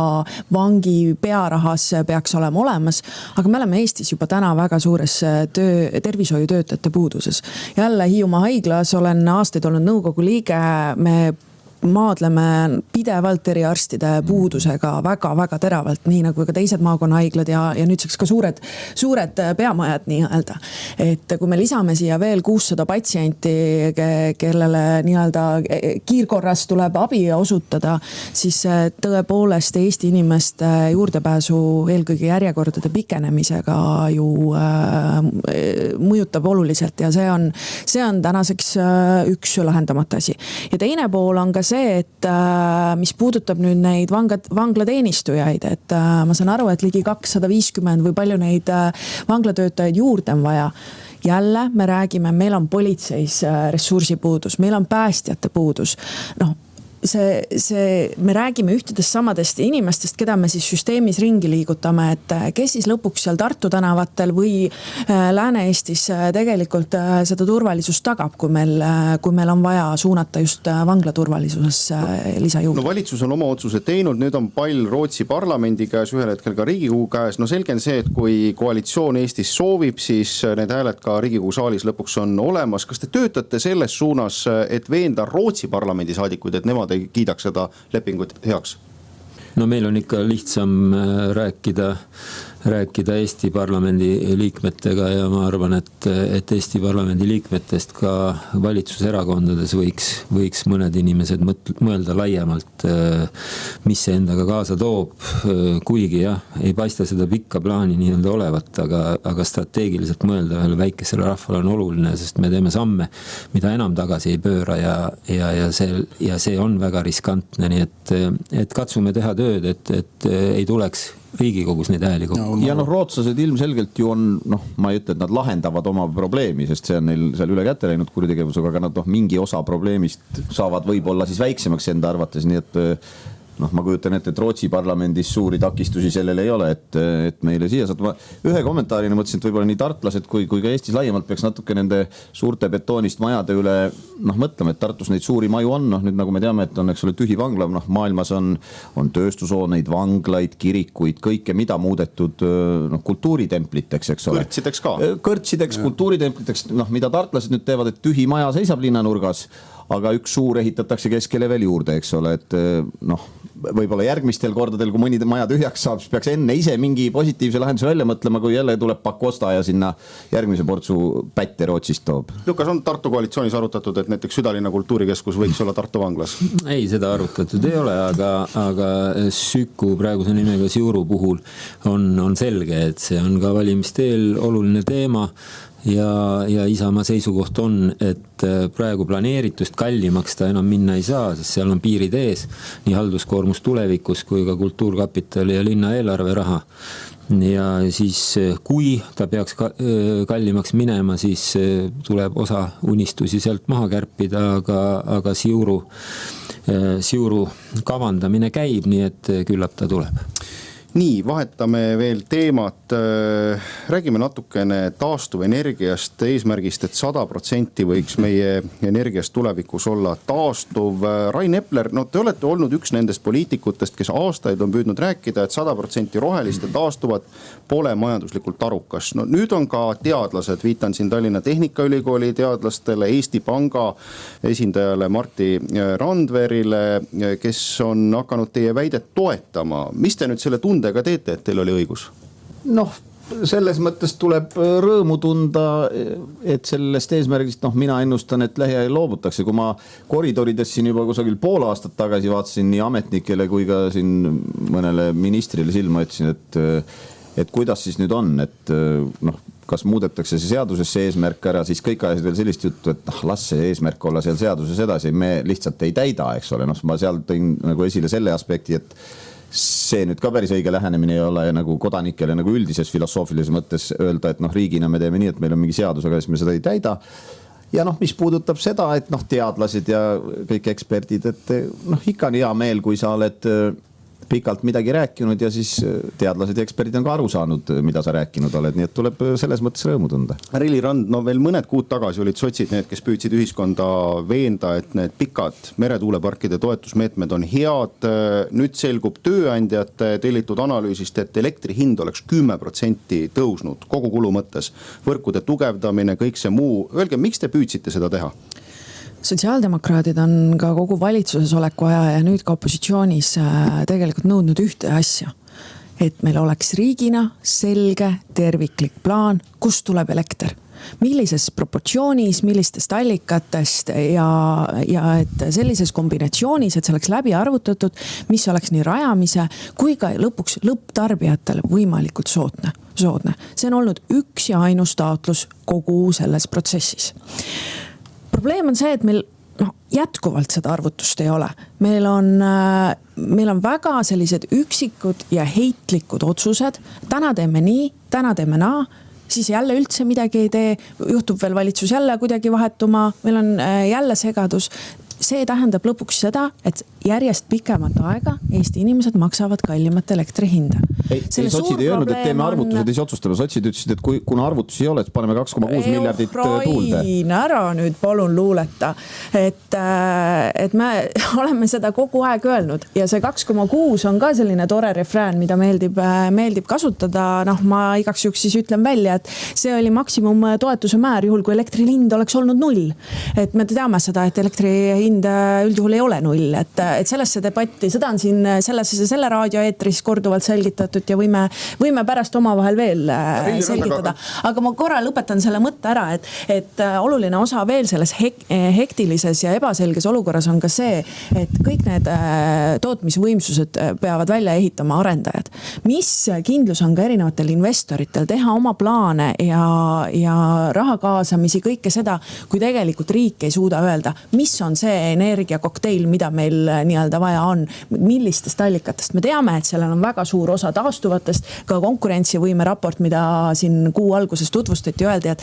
S3: vangi pearahas peaks olema olemas, aga me oleme Eestis juba täna väga suures tervishoiutöötajate puuduses. Jälle Hiiumaa haiglas olen aastaid olnud nõukogu liige, me maadleme pidevalt eriarstide puudusega väga-väga teravalt, nii nagu ka teised maakonnahaiglad ja nüüdseks ka suured peamajad nii-öelda. Et kui me lisame siia veel 600 patsienti, kellele nii-öelda kiirkorras tuleb abi osutada, siis tõepoolest Eesti inimeste juurdepääsu eelkõige järjekordade pikenemisega ju mõjutab oluliselt ja see on tänaseks üks lahendamata asi. Ja teine pool on ka see, et mis puudutab nüüd neid vanglateenistujaid, et ma saan aru, et ligi 250 või palju neid vanglatöötajaid juurde on vaja. Jälle me räägime, meil on politseis ressursipuudus, meil on päästjate puudus. Me räägime ühtedest samadest inimestest, keda me siis süsteemis ringi liigutame, et kes siis lõpuks seal Tartu tänavatel või Lääne-Eestis tegelikult seda turvalisust tagab, kui meil on vaja suunata just vangla turvalisusesse lisajõudu.
S2: No valitsus on oma otsuse teinud, nüüd on pall Rootsi parlamendi käes, ühel hetkel ka Riigikogu käes. No selge on see, et kui koalitsioon Eestis soovib, siis need hääled ka Riigikogu saalis lõpuks on olemas. Kas te töötate selles suunas, et veenda Rootsi parlamendi saadikuid, et nemad ei kiidaks seda lepingut heaks?
S6: No meil on ikka lihtsam rääkida Eesti parlamendi liikmetega ja ma arvan, et Eesti parlamendi liikmetest ka valitsuserakondades võiks mõned inimesed mõelda laiemalt, mis see endaga kaasa toob. Kuigi jah, ei paista seda pikka plaani nii-öelda olevat, aga strateegiliselt mõelda ühele väikesele rahvale on oluline, sest me teeme samme, mida enam tagasi ei pööra ja see on väga riskantne, nii et katsume teha tööd, et ei tuleks Riigikogus neid hääli kokku.
S5: Ja rootslased ilmselgelt ju on, ma ei ütle, et nad lahendavad oma probleemi, sest see on neil seal üle kätte läinud kuritegevusega, aga nad mingi osa probleemist saavad võib-olla siis väiksemaks enda arvates, nii et ma kujutan ette, et Rootsi parlamendis suuri takistusi sellele ei ole, et meile siia saad. Ma ühe kommentaarina mõtlesin, et võib-olla nii tartlased kui ka Eestis laiemalt peaks natuke nende suurte betoonist majade üle mõtlema, et Tartus neid suuri maju on, nüüd nagu me teame, et on tühi vangla, maailmas on tööstushooneid, vanglaid, kirikuid, kõike mida muudetud kultuuritempliteks, eks ole.
S2: Kõrtsideks ka.
S5: Kõrtsideks, kultuuritempliteks, mida tartlased nüüd teevad, et tühi maja seisab linnanurgas, aga üks suur ehitatakse keskele veel juurde, eks ole, et võib-olla järgmistel kordadel, kui mõni maja tühjaks saab, siis peaks enne ise mingi positiivse lahenduse välja mõtlema, kui jälle tuleb Pakosta ja sinna järgmise portsu pätte Rootsist toob.
S2: Lukas, on Tartu koalitsioonis arutatud, et näiteks Südalinna kultuurikeskus võiks olla Tartu vanglas?
S6: Ei, seda arutatud ei ole, aga Süku praeguse nimega Siuru puhul on selge, et see on ka valimisteel oluline teema. Ja Isamaa seisukoht on, et praegu planeeritust kallimaks ta enam minna ei saa, sest seal on piirid ees, nii halduskoormus tulevikus kui ka kultuurkapitali ja linna eelarve raha. Ja siis kui ta peaks kallimaks minema, siis tuleb osa unistusi sealt maha kärpida, aga Siuru kavandamine käib, nii et küllap ta tuleb.
S2: Nii, vahetame veel teemat. Räägime natukene taastuvenergiast, eesmärgist, et 100% võiks meie energiast tulevikus olla taastuv. Rain Epler, te olete olnud üks nendest poliitikutest, kes aastaid on püüdnud rääkida, et 100% rohelist ja taastuvat pole majanduslikult arukas. Nüüd on ka teadlased, viitan siin Tallinna Tehnikaülikooli teadlastele, Eesti Panga esindajale Martti Randverile, kes on hakanud teie väidet toetama. Mis te nüüd selle tundega teete, et teil oli õigus?
S5: Selles mõttes tuleb rõõmu tunda, et sellest eesmärgist, mina ennustan, et lähiajal loobutakse. Kui ma koridorides siin juba kusagil pool aastat tagasi vaatasin nii ametnikele kui ka siin mõnele ministrile silma, ütlesin, et kuidas siis nüüd on, et kas muudetakse see seadusesse eesmärk ära, siis kõik ajasid veel sellist juttu, et las see eesmärk olla seal seaduses edasi, me lihtsalt ei täida, eks ole. Ma seal tõin nagu esile selle aspekti, et see nüüd ka päris õige lähenemine ei ole nagu kodanikele nagu üldises filosoofilises mõttes öelda, et riigina me teeme nii, et meil on mingi seadus, aga siis me seda ei täida. Ja mis puudutab seda, et teadlased ja kõik eksperdid, et ikka on hea meel, kui sa oled pikalt midagi rääkinud ja siis teadlased ja eksperdid on ka aru saanud, mida sa rääkinud oled, nii et tuleb selles mõttes rõõmu tunda.
S2: Reili Rand, no veel mõned kuud tagasi olid sotsid need, kes püüdsid ühiskonda veenda, et need pikad meretuuleparkide toetusmeetmed on head. Nüüd selgub tööandjate tellitud analüüsist, et elektri hind oleks 10% tõusnud kogu kulu mõttes. Võrkude tugevdamine, kõik see muu. Öelge, miks te püüdsite seda teha?
S3: Sotsiaaldemokraadid on ka kogu valitsuses oleku aja ja nüüd ka opositsioonis tegelikult nõudnud ühte asja. Et meil oleks riigina selge terviklik plaan, kust tuleb elekter. Millises proportsioonis, millistest allikatest ja et sellises kombinatsioonis, et see oleks läbi arvutatud, mis oleks nii rajamise kui ka lõpuks lõpptarbijatele võimalikult soodne. See on olnud üks ja ainus taotlus kogu selles protsessis. Probleem on see, et meil jätkuvalt seda arvutust ei ole. Meil on väga sellised üksikud ja heitlikud otsused. Täna teeme nii, täna teeme naa, siis jälle üldse midagi ei tee. Juhtub veel valitsus jälle kuidagi vahetuma, meil on jälle segadus. See tähendab lõpuks seda, et järjest pikemat aega Eesti inimesed maksavad kallimat elektri hinda.
S5: Ei, sotsid ei öelnud, et teeme arvutused ja siis otsustame. Sotsid ütlesid, et kuna arvutusi ei ole, et paneme 2,6 miljardit tuulde.
S3: Ära nüüd palun luuleta, et me oleme seda kogu aeg öelnud ja see 2,6 on ka selline tore refrään, mida meeldib kasutada. Ma igaks juhuks siis ütlen välja, et see oli maksimum toetuse määr juhul, kui elektri hind oleks olnud 0. Et me teame seda, et elektri hind üldjuhul ei ole 0, et sellesse debatti, seda on siin selle raadioeetris korduvalt selgitatud ja võime pärast omavahel veel selgitada. Aga ma korra lõpetan selle mõtte ära, et oluline osa veel selles hektilises ja ebaselges olukorras on ka see, et kõik need tootmisvõimsused peavad välja ehitama arendajad. Mis kindlus on ka erinevatel investoritel teha oma plaane ja raha kaasamisi, kõike seda, kui tegelikult riik ei suuda öelda, mis on see energiakokteil, mida meil nii-öelda vaja on, millistest allikatest. Me teame, et sellel on väga suur osa taastuvatest, ka konkurentsivõime raport, mida siin kuu alguses tutvustati, öeldi,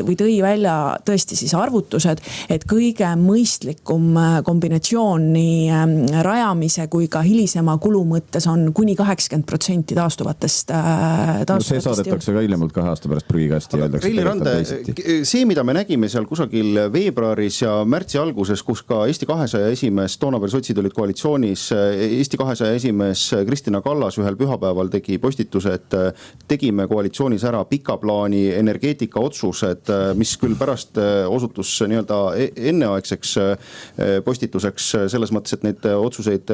S3: või tõi välja tõesti siis arvutused, et kõige mõistlikum kombinatsioon nii rajamise kui ka hilisema kulu mõttes on kuni 80% taastuvatest.
S5: See saadetakse ka hiljemalt 2 aasta pärast prügikasti.
S2: Reili Rand, see, mida me nägime seal kusagil veebruaris ja märtsi alguses, kus ka Eesti 200 esimees, toona veel sotsid olid koalitsioonis, Eesti 200 esimees Kristina Kallas ühel pühapäeval tegi postituse, et tegime koalitsioonis ära pika plaani energeetika otsused, mis küll pärast osutus nii-öelda enneaegseks postituseks selles mõttes, et neid otsuseid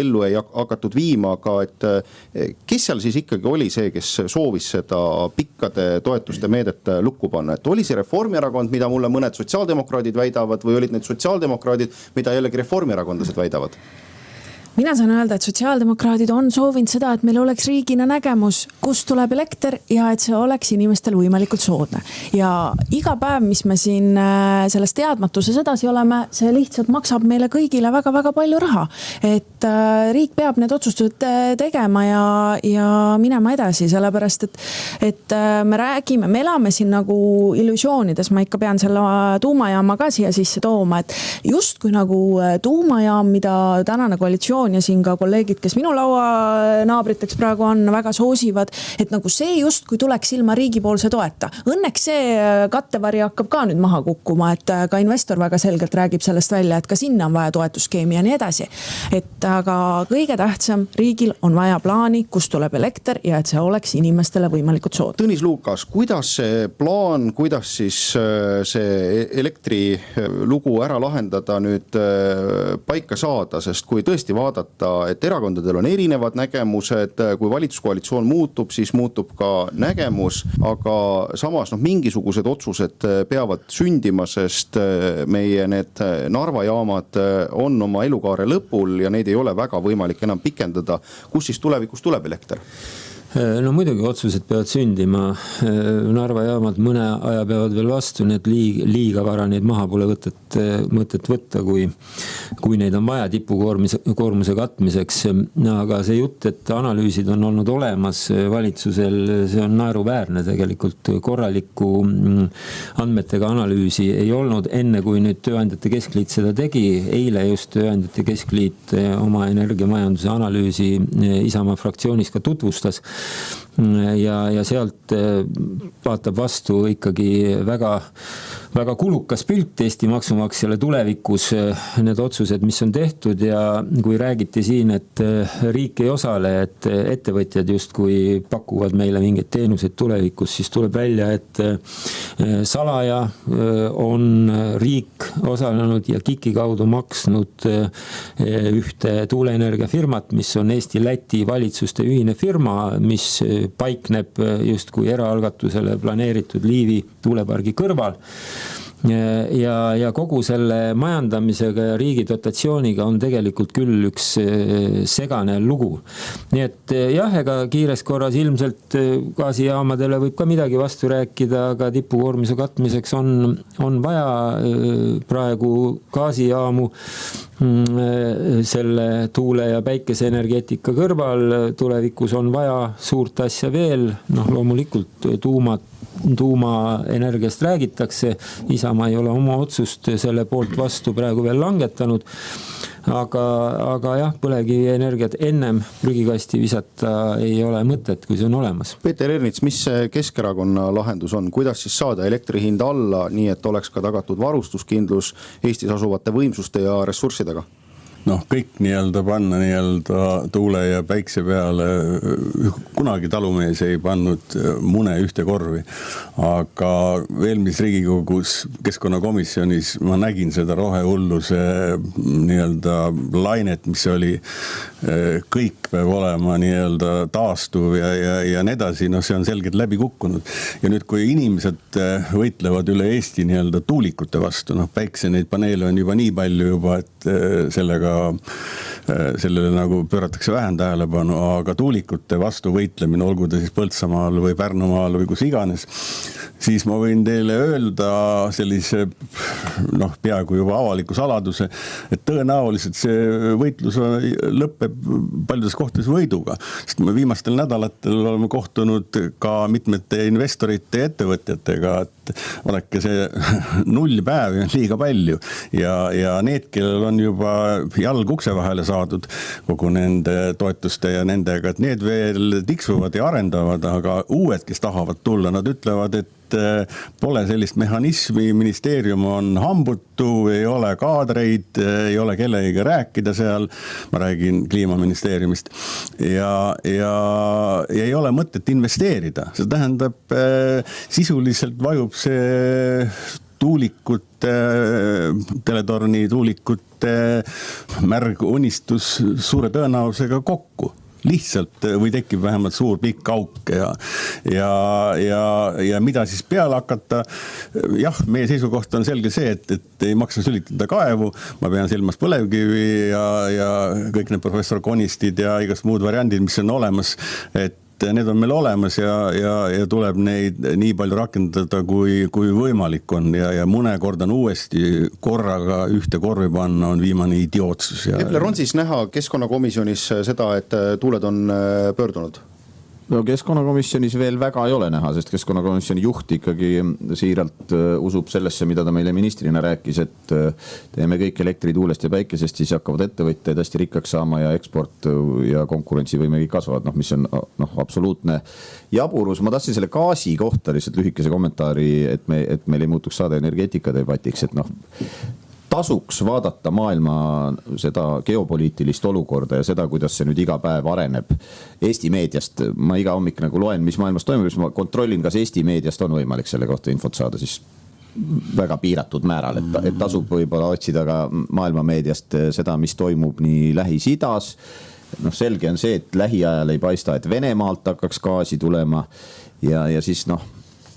S2: ellu ei hakatud viima, aga et kes seal siis ikkagi oli see, kes soovis seda pikkade toetuste meedet lukku panna, et oli see Reformierakond, mida mulle mõned sotsiaaldemokraadid väidavad, või olid need sotsiaaldemokraadid, mida jällegi reformierakondlased väidavad?
S3: Mina saan öelda, et sotsiaaldemokraadid on soovinud seda, et meil oleks riigina nägemus, kust tuleb elekter ja et see oleks inimestel võimalikult soodne. Ja iga päev, mis me siin selles teadmatuses edasi oleme, see lihtsalt maksab meile kõigile väga-väga palju raha. Et riik peab need otsustused tegema ja minema edasi, sellepärast, et me elame siin nagu illusioonides. Ma ikka pean selle tuumajaama ka siia sisse tooma, et just kui nagu tuumajaam, mida tänane koalitsioon ja siin ka kolleegid, kes minu laua naabriteks praegu on, väga soosivad, et nagu see just kui tuleks ilma riigipoolse toeta. Õnneks see kattevari hakkab ka nüüd maha kukkuma, et ka investor väga selgelt räägib sellest välja, et ka sinna on vaja toetuskeemi ja nii edasi. Et aga kõige tähtsam, riigil on vaja plaani, kust tuleb elekter ja et see oleks inimestele võimalikult soodne.
S2: Tõnis Lukas, kuidas see plaan, kuidas siis see elektri lugu ära lahendada nüüd paika saada, sest kui tõesti vaadata, et erakondadel on erinevad nägemused, kui valitsuskoalitsioon muutub, siis muutub ka nägemus, aga samas mingisugused otsused peavad sündima, sest meie need Narva jaamad on oma elukaare lõpul ja neid ei ole väga võimalik enam pikendada. Kus siis tulevikus tuleb elekter?
S6: no muidugi otsused peavad sündima. Narva jaamad mõne aja peavad veel vastu, need liiga vara neid maha pole mõtet võtta, kui neid on vaja tipukoormuse katmiseks. Aga see jutt, et analüüsid on olnud olemas valitsusel, see on naeruväärne tegelikult. Korralikku andmetega analüüsi ei olnud enne, kui nüüd Tööandjate Keskliit seda tegi. Eile just Tööandjate Keskliit oma energiamajanduse analüüsi Isamaa fraktsioonis ka tutvustas. Ja sealt vaatab vastu ikkagi väga kulukas pilt Eesti maksumaksjale tulevikus, need otsused, mis on tehtud. Ja kui räägiti siin, et riik ei osale, et ettevõtjad justkui pakuvad meile mingeid teenuseid tulevikus, siis tuleb välja, et salaja on riik osalenud ja KIK-i kaudu maksnud ühte tuuleenergia firmat, mis on Eesti-Läti valitsuste ühine firma, mis paikneb justkui eraalgatusele planeeritud Liivi tuulepargi kõrval. Ja kogu selle majandamisega ja riigi dotatsiooniga on tegelikult küll üks segane lugu. Nii et jah, ega kiires korras ilmselt gaasijaamadele võib ka midagi vastu rääkida, aga tipukoormuse katmiseks on vaja praegu gaasijaamu selle tuule- ja päikeseenergeetika kõrval. Tulevikus on vaja suurt asja veel, loomulikult tuumaenergiast räägitakse. Isamaa ei ole oma otsust selle poolt vastu praegu veel langetanud. Aga jah, põlevkivienergiat ennem prügikasti visata ei ole mõtet, kui see on olemas.
S2: Peeter Ernits, mis see Keskerakonna lahendus on? Kuidas siis saada elektri hinda alla, nii et oleks ka tagatud varustuskindlus Eestis asuvate võimsuste ja ressurssidega?
S4: Kõik panna tuule ja päikse peale. Kunagi talumees ei pannud mune ühte korvi, aga eelmises Riigikogus keskkonnakomisjonis ma nägin seda rohehulluse lainet, mis oli, kõik peab olema taastuv ja nii edasi. See on selgelt läbi kukkunud. Ja nüüd, kui inimesed võitlevad üle Eesti tuulikute vastu, päikse neid paneele on juba nii palju juba, et sellele nagu pööratakse vähem tähelepanu, aga tuulikute vastu võitlemine, olgu ta siis Põltsamaal või Pärnumaal või kus iganes, siis ma võin teile öelda sellise peaaegu juba avaliku saladuse, et tõenäoliselt see võitlus lõpeb paljudes kohtades võiduga. Sest me viimastel nädalatel oleme kohtunud ka mitmete investorite ja ettevõtjatega, et vaadake, see 0 päevi on liiga palju ja need, kellel on juba jalg ukse vahele saadud kogu nende toetuste ja nendega, et need veel tiksuvad ja arendavad, aga uued, kes tahavad tulla, nad ütlevad, et pole sellist mehhanismi, ministeerium on hambutu, ei ole kaadreid, ei ole kellegagi rääkida seal, ma räägin Kliimaministeeriumist, ja ei ole mõtet investeerida. See tähendab, sisuliselt vajub see tuulikute, teletorni tuulikute märg unistus suure tõenäosusega kokku. Lihtsalt või tekib vähemalt suur pikk auk ja mida siis peale hakata. Jah, meie seisukoht on selge see, et ei maksa sülitada kaevu. Ma pean silmas põlevkivi ja kõik need professor Konistid ja igast muud variandid, mis on olemas, et need on meil olemas ja tuleb neid nii palju rakendada, kui võimalik on ja mõnekordan uuesti korraga ühte korvi panna on viimane idiootsus.
S2: Epler, on siis näha keskkonnakomisjonis seda, et tuuled on pöördunud?
S5: Keskkonnakomisjonis veel väga ei ole näha, sest keskkonnakomisjoni juht ikkagi siiralt usub sellesse, mida ta meile ministrina rääkis, et teeme kõik elektri tuulest ja päikesest, siis hakkavad ettevõtted hästi rikkaks saama ja eksport ja konkurentsivõime kõik kasvavad, mis on absoluutne jaburus. Ma tahtsin selle gaasi kohta lihtsalt lühikese kommentaari, et meil ei muutuks saada energeetika debatiks, et tasuks vaadata maailma seda geopoliitilist olukorda ja seda, kuidas see nüüd iga päev areneb. Eesti meediast, ma iga hommik loen, mis maailmas toimub, siis ma kontrollin, kas Eesti meediast on võimalik selle kohta infot saada siis väga piiratud määral, et tasub võib-olla otsida ka maailma meediast seda, mis toimub nii Lähis-Idas. Selge on see, et lähiajal ei paista, et Venemaalt hakkaks gaasi tulema ja siis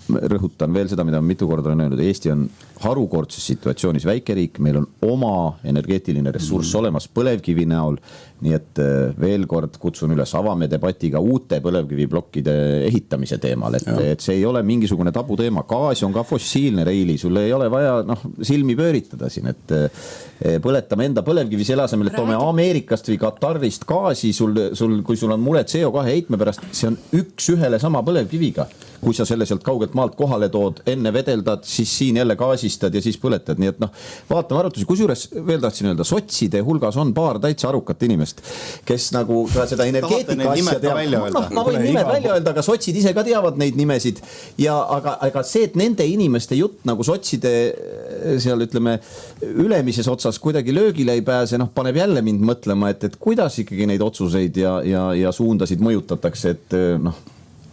S5: rõhutan veel seda, mida ma mitu korda olen öelnud, Eesti on harukordses situatsioonis väikeriik, meil on oma energeetiline ressurss olemas põlevkivi näol, nii et veel kord kutsun üles, avame debatiga uute põlevkiviblokkide ehitamise teemal, et see ei ole mingisugune tabuteema, gaas on ka fossiilne, Reili, sul ei ole vaja silmi pööritada siin, et põletame enda põlevkivi selle asemel, et toome Ameerikast või Katarist gaasi, kui sul on mure CO2 heitme pärast, see on üks ühele sama põlevkiviga. Kui sa selle sealt kaugelt maalt kohale tood, enne vedeldad, siis siin jälle gaasistad ja siis põletad. Nii et vaatame arvutusi. Kusjuures veel tahtsin öelda, sotside hulgas on paar täitsa arukat inimest, kes nagu seda energeetika asja teavad. Ma võin nimed välja öelda, aga sotsid ise ka teavad neid nimesid. Aga see, et nende inimeste jutt nagu sotside seal ütleme ülemises otsas kuidagi löögile ei pääse, paneb jälle mind mõtlema, et kuidas ikkagi neid otsuseid ja suundasid mõjutatakse, et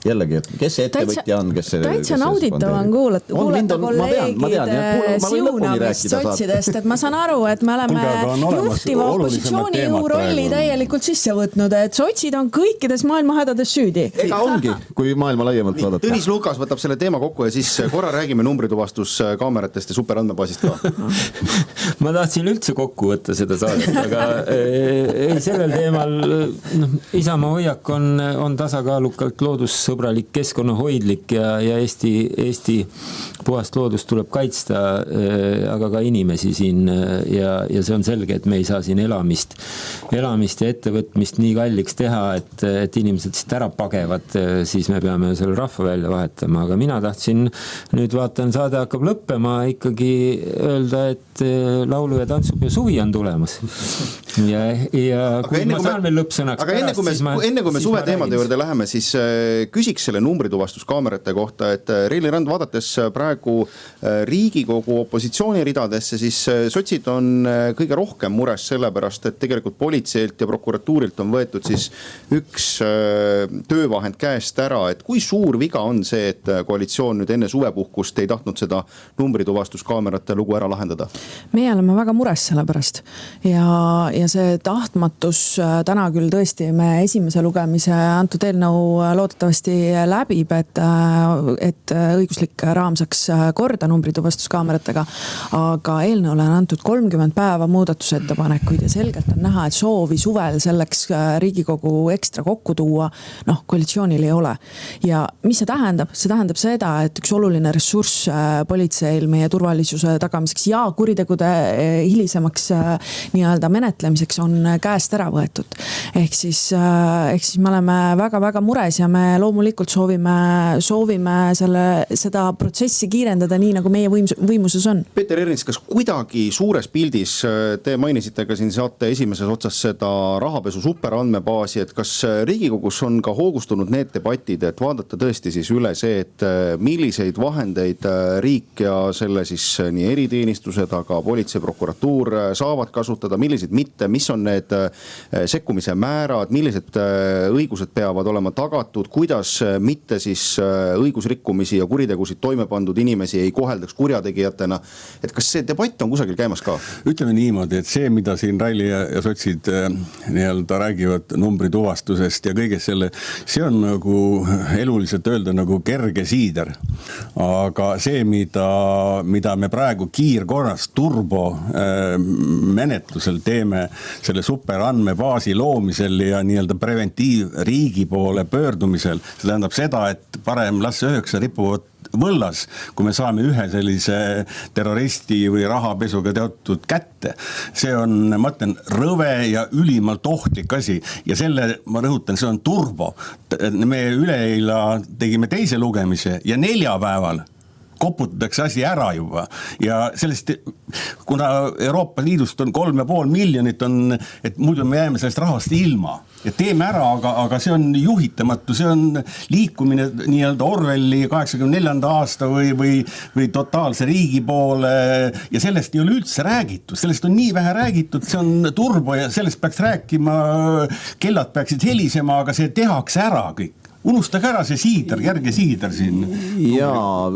S5: jällegi, et kes see ettevõtja on, kes see...
S3: Täitsa nauditav on kuulata kolleegide siunamist sotsidest, et ma saan aru, et me oleme juhtiva opositsiooni rolli täielikult sisse võtnud, et sotsid on kõikides maailma hädades süüdi.
S5: Ega ongi, kui maailma laiemalt vaadata.
S2: Tõnis Lukas võtab selle teema kokku ja siis korra räägime numbrituvastus-kaameratest ja superandmebaasist ka.
S6: Ma tahtsin üldse kokku võtta seda saadet, aga ei, sellel teemal Isamaa hoiak on tasakaalukalt loodus-sõbralik, keskkonnahoidlik ja Eesti puhast loodust tuleb kaitsta, aga ka inimesi siin ja see on selge, et me ei saa siin elamist ja ettevõtmist nii kalliks teha, et inimesed siit ära pagevad, siis me peame selle rahva välja vahetama, aga mina tahtsin, nüüd vaatan, saade hakkab lõppema, ikkagi öelda, et laulu- ja tantsupeo suvi on tulemas ja kui ma saan veel lõppsõnaks
S2: aga enne kui me suve teemade juurde läheme, siis küsiks selle numbrituvastuskaamerate kohta, et Reili Rand, vaadates praegu Riigikogu opositsiooni ridadesse, siis sotsid on kõige rohkem mures sellepärast, et tegelikult politseilt ja prokuratuurilt on võetud siis üks töövahend käest ära, et kui suur viga on see, et koalitsioon nüüd enne suvepuhkust ei tahtnud seda numbrituvastuskaamerate lugu ära lahendada?
S3: Meie oleme väga mures selle pärast ja see tahtmatus täna küll tõesti me esimese lugemise antud eelnõu loodetavasti läbib, et õiguslik raam saaks korda numbrituvastuskaameratega, aga eelnõule on antud 30 päeva muudatusettepanekuid ja selgelt on näha, et soovi suvel selleks Riigikogu ekstra kokku tuua, koalitsioonil ei ole. Ja mis see tähendab? See tähendab seda, et üks oluline ressurss politseil meie turvalisuse tagamiseks ja kuritegude hilisemaks nii-öelda menetlemiseks on käest ära võetud. Ehk siis me oleme väga-väga mures ja me loomulikult soovime seda protsessi kiirendada nii, nagu meie võimuses on.
S2: Peeter Ernits, kas kuidagi suures pildis, te mainisite ka siin saate esimeses otsas seda rahapesu superandmebaasi, et kas Riigikogus on ka hoogustunud need debatid, et vaadata tõesti siis üle see, et milliseid vahendeid riik ja selle siis nii eriteenistused, aga politsei, prokuratuur saavad kasutada, milliseid mitte, mis on need sekkumise määrad, millised õigused peavad olema tagatud, kuidas mitte siis õigusrikkumisi ja kuritegusid toime pandud inimesi ei koheldaks kurjategijatena. Et kas see debatt on kusagil käimas ka?
S4: Ütleme niimoodi, et see, mida siin Raili ja sotsid nii-öelda räägivad numbrituvastusest ja kõigest selle, see on nagu eluliselt öelda nagu kerge siider. Aga see, mida me praegu kiirkorras turbo menetlusel teeme selle superandmebaasi loomisel ja nii-öelda preventiivriigi poole pöördumisel, see tähendab seda, et parem las 9 ripuvad võllas, kui me saame ühe sellise terroristi või rahapesuga teatud kätte. See on, ma ütlen, rõve ja ülimalt ohtlik asi ja selle, ma rõhutan, see on turbo. Me üleeila tegime teise lugemise ja neljapäeval koputatakse asi ära juba ja sellest, kuna Euroopa Liidust on 3,5 miljonit on, et muidu me jääme sellest rahast ilma ja teeme ära, aga see on juhitamatu, see on liikumine nii-öelda Orwelli 84. aasta või totaalse riigi poole ja sellest ei ole üldse räägitud, sellest on nii vähe räägitud, see on turbo ja sellest peaks rääkima, kellad peaksid helisema, aga see tehakse ära kõik. unustage ära see siider, järge siider siin.
S5: Jaa,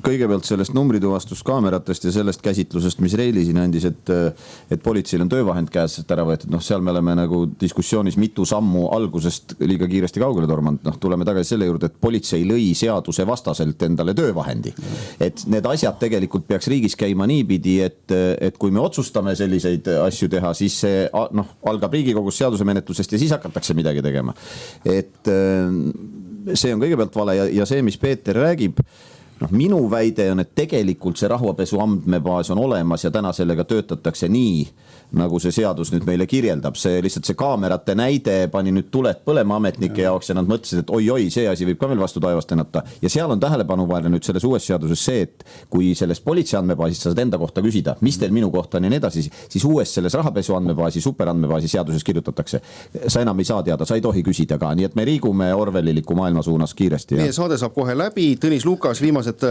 S5: kõigepealt sellest numbrituvastuskaameratest ja sellest käsitlusest, mis Reili siin andis, et politseil on töövahend käest ära võetud. Seal me oleme nagu diskussioonis mitu sammu algusest liiga kiiresti kaugele tormanud. Tuleme tagasi selle juurde, et politsei lõi seaduse vastaselt endale töövahendi. Et need asjad tegelikult peaks riigis käima niipidi, et kui me otsustame selliseid asju teha, siis see algab Riigikogus seaduse menetlusest ja siis hakatakse midagi tegema. Et see on kõigepealt vale ja see, mis Peeter räägib, minu väide on, et tegelikult see rahuapesu andmebaas on olemas ja täna sellega töötatakse nii, nagu see seadus nüüd meile kirjeldab. See lihtsalt see kaamerate näide pani nüüd tuled põlema ametnike jaoks ja nad mõtlesid, et oi, see asi võib ka veel vastu taevast ennata. Ja seal on tähelepanuväärne nüüd selles uues seaduses see, et kui sellest politsei andmebaasist saad enda kohta küsida, mis teil minu kohta on ja nii edasi, siis uues selles rahapesu andmebaasi, superandmebaasi seaduses kirjutatakse. Sa enam ei saa teada, sa ei tohi küsida ka. Nii et me liigume orwelliliku maailma suunas kiiresti.
S2: Meie saade saab kohe läbi. Tõnis Lukas, viimased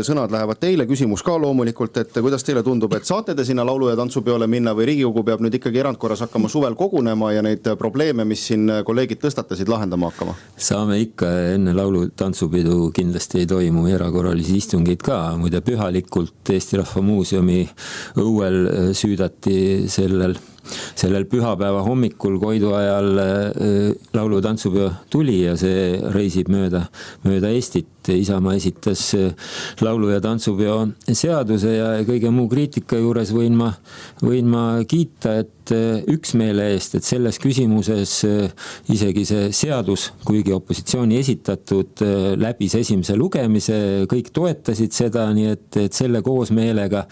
S2: sõnad lähevad teile. Küsimus ka loomulikult, et kuidas teile tundub, et saate te sinna laulu- ja tantsupeole minna või Riigikogu peab nüüd ikkagi erandkorras hakkama suvel kogunema ja neid probleeme, mis siin kolleegid tõstatasid, lahendama hakkama?
S6: Saame ikka, enne laulu tantsupidu kindlasti ei toimu erakorralisi istungeid ka. Muide pühalikult Eesti Rahva Muuseumi õuel süüdati sellel pühapäeva hommikul Koidu ajal laulu- ja tantsupeo tuli ja see reisib mööda Eestit. Isamaa esitas laulu- ja tantsupeo seaduse ja kõige muu kriitika juures võin ma kiita, et üksmeele eest, et selles küsimuses isegi see seadus, kuigi opositsiooni esitatud, läbis esimese lugemise, kõik toetasid seda, nii et selle koosmeelega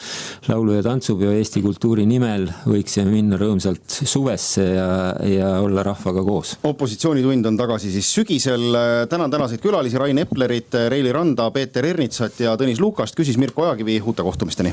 S6: laulu- ja tantsupeo Eesti kultuuri nimel võiksime minna rõõmsalt suvesse ja olla rahvaga koos.
S2: Opositsioonitund on tagasi siis sügisel. Tänan tänaseid külalisi Rain Eplerit, Reili Randa, Peeter Ernitsat ja Tõnis Lukast. Küsis Mirko Ojakivi. Uute kohtumisteni.